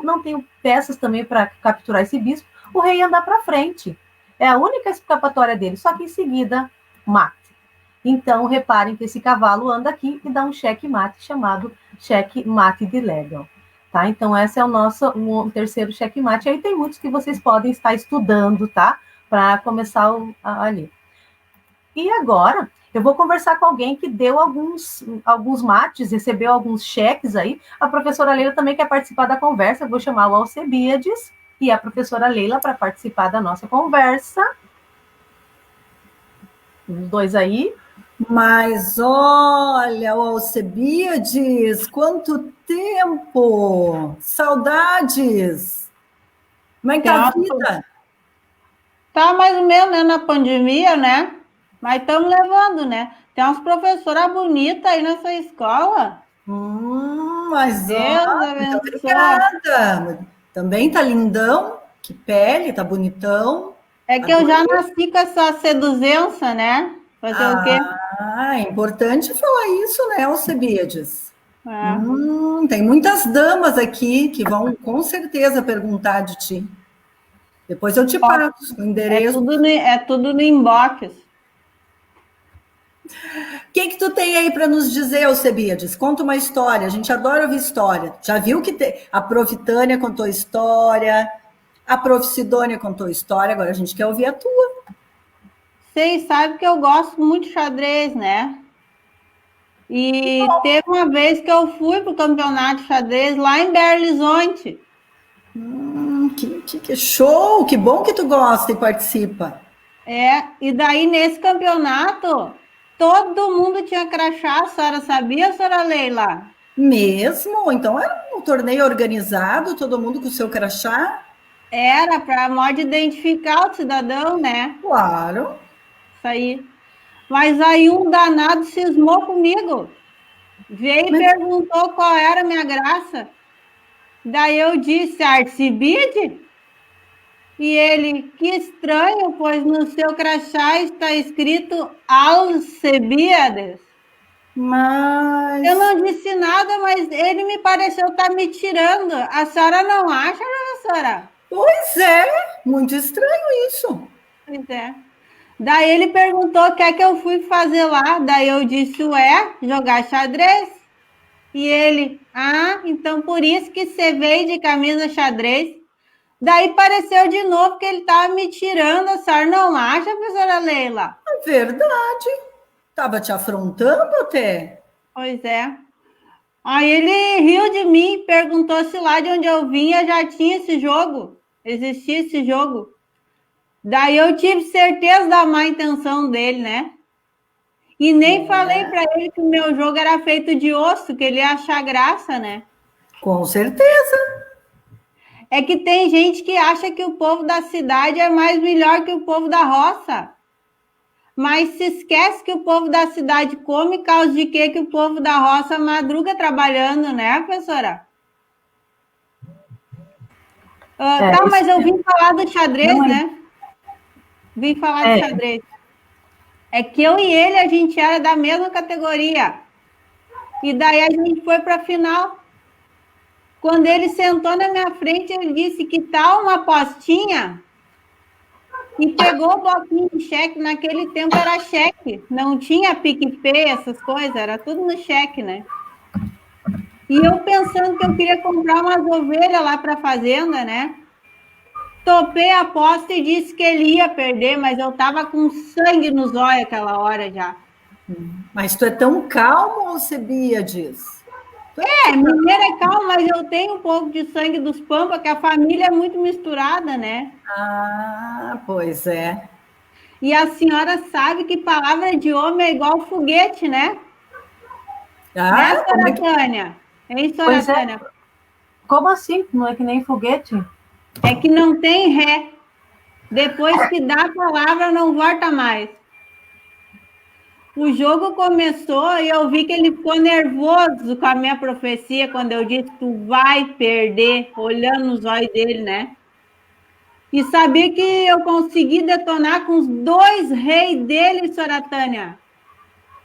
não tem peças também para capturar esse bispo, o rei anda para frente. É a única escapatória dele, só que em seguida, mate. Então, reparem que esse cavalo anda aqui e dá um cheque-mate chamado cheque-mate de legal. Tá? Então, esse é o terceiro cheque-mate. Aí tem muitos que vocês podem estar estudando, tá? Para começar ali. E agora, eu vou conversar com alguém que deu alguns mates, recebeu alguns cheques aí. A professora Leila também quer participar da conversa. Eu vou chamar o Alcebiades e a professora Leila para participar da nossa conversa. Os dois aí. Mas olha, o Alcebiades, quanto tempo! Saudades! Como é que tá a vida? Tá mais ou menos, né, na pandemia, né? Mas estamos levando, né? Tem umas professoras bonitas aí nessa escola. Mas Deus muito obrigada. Também tá lindão, que pele, tá bonitão. É que eu já nasci com essa seduzência, né? Fazer o quê? É importante falar isso, né, Alcebiades? Tem muitas damas aqui que vão com certeza perguntar de ti. Depois eu te passo o endereço. É tudo no inbox. O que tu tem aí para nos dizer, Alcebiades? Conta uma história. A gente adora ouvir história. Já viu que a Prof. Tânia contou história, a Prof. Sidônia contou história, agora a gente quer ouvir a tua. Vocês sabem que eu gosto muito de xadrez, né? E teve uma vez que eu fui para o campeonato de xadrez lá em Belo Horizonte. Que show! Que bom que tu gosta e participa. E daí nesse campeonato, todo mundo tinha crachá, a senhora sabia, senhora Leila? Mesmo? Então era um torneio organizado, todo mundo com o seu crachá? Era, para modo de identificar o cidadão, né? Claro. Isso aí. Mas aí um danado cismou comigo. Veio e perguntou qual era a minha graça. Daí eu disse, Alcebiades? E ele, que estranho, pois no seu crachá está escrito Alcebiades. Mas... Eu não disse nada, mas ele me pareceu estar me tirando. A senhora não acha, professora? Pois é, muito estranho isso. Pois é. Daí ele perguntou o que é que eu fui fazer lá. Daí eu disse, jogar xadrez. E ele, então por isso que você veio de camisa xadrez. Daí pareceu de novo que ele estava me tirando. A senhora não acha, professora Leila? É verdade. Estava te afrontando até. Pois é. Aí ele riu de mim, perguntou se lá de onde eu vinha já tinha esse jogo. Existia esse jogo. Daí eu tive certeza da má intenção dele, né? E nem falei para ele que o meu jogo era feito de osso, que ele ia achar graça, né? Com certeza. É que tem gente que acha que o povo da cidade é mais melhor que o povo da roça. Mas se esquece que o povo da cidade come causa de quê? Que o povo da roça madruga trabalhando, né, professora? Mas eu vim falar do xadrez, né? Vim falar do xadrez. É que eu e ele, a gente era da mesma categoria. E daí a gente foi para a final. Quando ele sentou na minha frente, ele disse que tal uma apostinha e pegou o bloquinho de cheque. Naquele tempo era cheque. Não tinha PicPay, essas coisas. Era tudo no cheque, né? E eu pensando que eu queria comprar umas ovelhas lá para a fazenda, né? Topei a aposta e disse que ele ia perder, mas eu estava com sangue nos olhos aquela hora já. Mas tu é tão calmo, Alcebiades? Mineiro é calmo, mas eu tenho um pouco de sangue dos Pampa, que a família é muito misturada, né? Ah, pois é. E a senhora sabe que palavra de homem é igual foguete, né? Né, Sra. Tânia? Hein, Sra. Pois é. Tânia? Como assim? Não é que nem foguete? É que não tem ré. Depois que dá a palavra, não volta mais. O jogo começou e eu vi que ele ficou nervoso com a minha profecia quando eu disse: tu vai perder, olhando nos olhos dele, né? E sabia que eu consegui detonar com os 2 reis dele, Sra. Tânia.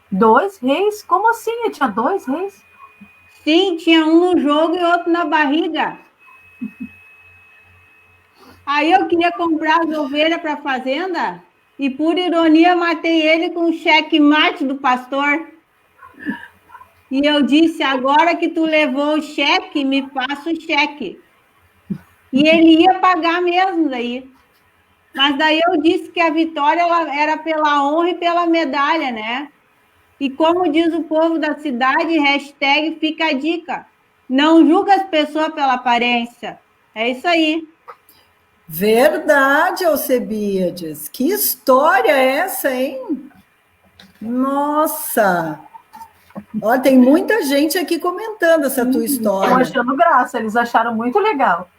2 reis? Como assim? Eu tinha 2 reis? Sim, tinha um no jogo e outro na barriga. Aí eu queria comprar as ovelhas para a fazenda e, por ironia, matei ele com o cheque-mate do pastor. E eu disse: agora que tu levou o cheque, me passa o cheque. E ele ia pagar mesmo daí. Mas daí eu disse que a vitória era pela honra e pela medalha, né? E como diz o povo da cidade, hashtag fica a dica. Não julga as pessoas pela aparência. É isso aí. Verdade, Alcebiades. Que história é essa, hein? Nossa! Olha, tem muita gente aqui comentando essa tua história. Estão achando graça, eles acharam muito legal.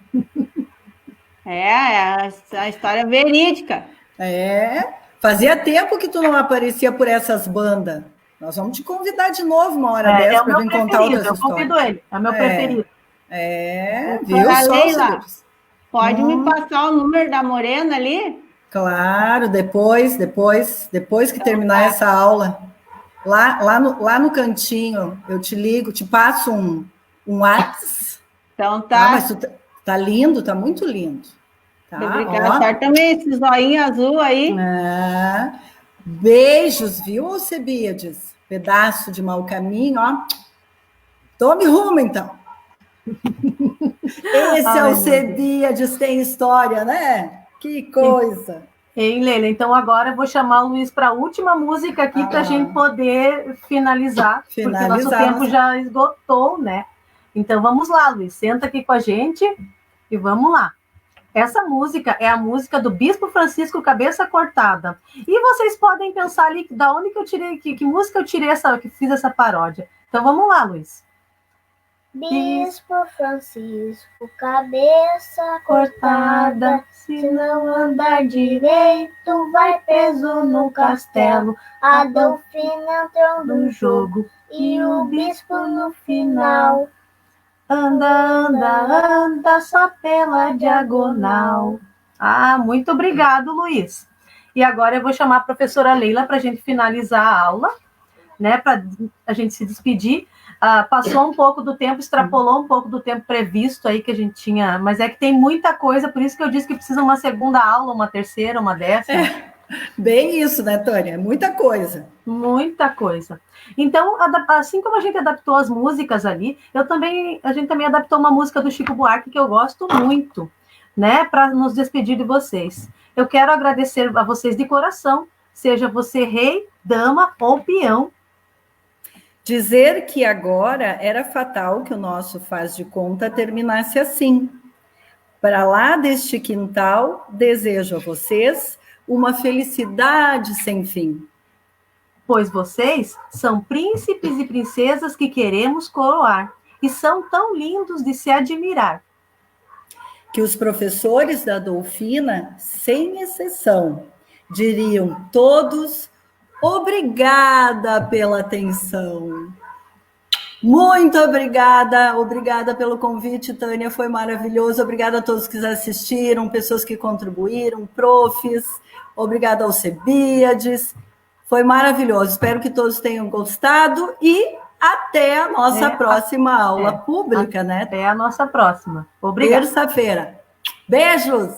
A história verídica. Fazia tempo que tu não aparecia por essas bandas. Nós vamos te convidar de novo uma hora dessa para vir contar outras histórias. Eu convido ele, é meu preferido. Viu só, Leila, pode me passar o número da Morena ali? Claro, depois que terminar essa aula, lá no cantinho, eu te ligo, te passo um WhatsApp. Então tá. Mas tá lindo, tá muito lindo. Tá, obrigada, também esse zoinho azul aí. Beijos, viu, Alcebiades? Pedaço de mau caminho, ó. Tome rumo, então. Esse Alcebiades tem história, né? Que coisa. Hein, Leila? Então agora eu vou chamar o Luiz para a última música aqui para a gente poder finalizar, porque o nosso tempo já esgotou, né? Então vamos lá, Luiz. Senta aqui com a gente e vamos lá. Essa música é a música do Bispo Francisco Cabeça Cortada. E vocês podem pensar ali da onde que eu tirei, que música eu tirei que fiz essa paródia. Então vamos lá, Luiz. Bispo Francisco, cabeça cortada, se não andar direito, vai preso no castelo. A Delfina entrou no jogo e o bispo no final. Anda, só pela diagonal. Muito obrigado, Luiz. E agora eu vou chamar a professora Leila para a gente finalizar a aula, né? Para a gente se despedir. Passou um pouco do tempo, extrapolou um pouco do tempo previsto aí que a gente tinha, mas é que tem muita coisa, por isso que eu disse que precisa uma segunda aula, uma terceira, uma décima. Bem isso, né, Tânia? Muita coisa. Muita coisa. Então, assim como a gente adaptou as músicas ali, a gente também adaptou uma música do Chico Buarque que eu gosto muito, né, para nos despedir de vocês. Eu quero agradecer a vocês de coração, seja você rei, dama ou peão. Dizer que agora era fatal que o nosso faz de conta terminasse assim. Para lá deste quintal, desejo a vocês uma felicidade sem fim. Pois vocês são príncipes e princesas que queremos coroar, e são tão lindos de se admirar. Que os professores da Dolfina, sem exceção, diriam todos: obrigada pela atenção. Muito obrigada pelo convite, Tânia, foi maravilhoso. Obrigada a todos que assistiram, pessoas que contribuíram, profs. Obrigada ao Alcebiades. Foi maravilhoso. Espero que todos tenham gostado e até a nossa próxima aula pública, né? Até a nossa próxima. Obrigada. Terça-feira. Beijos!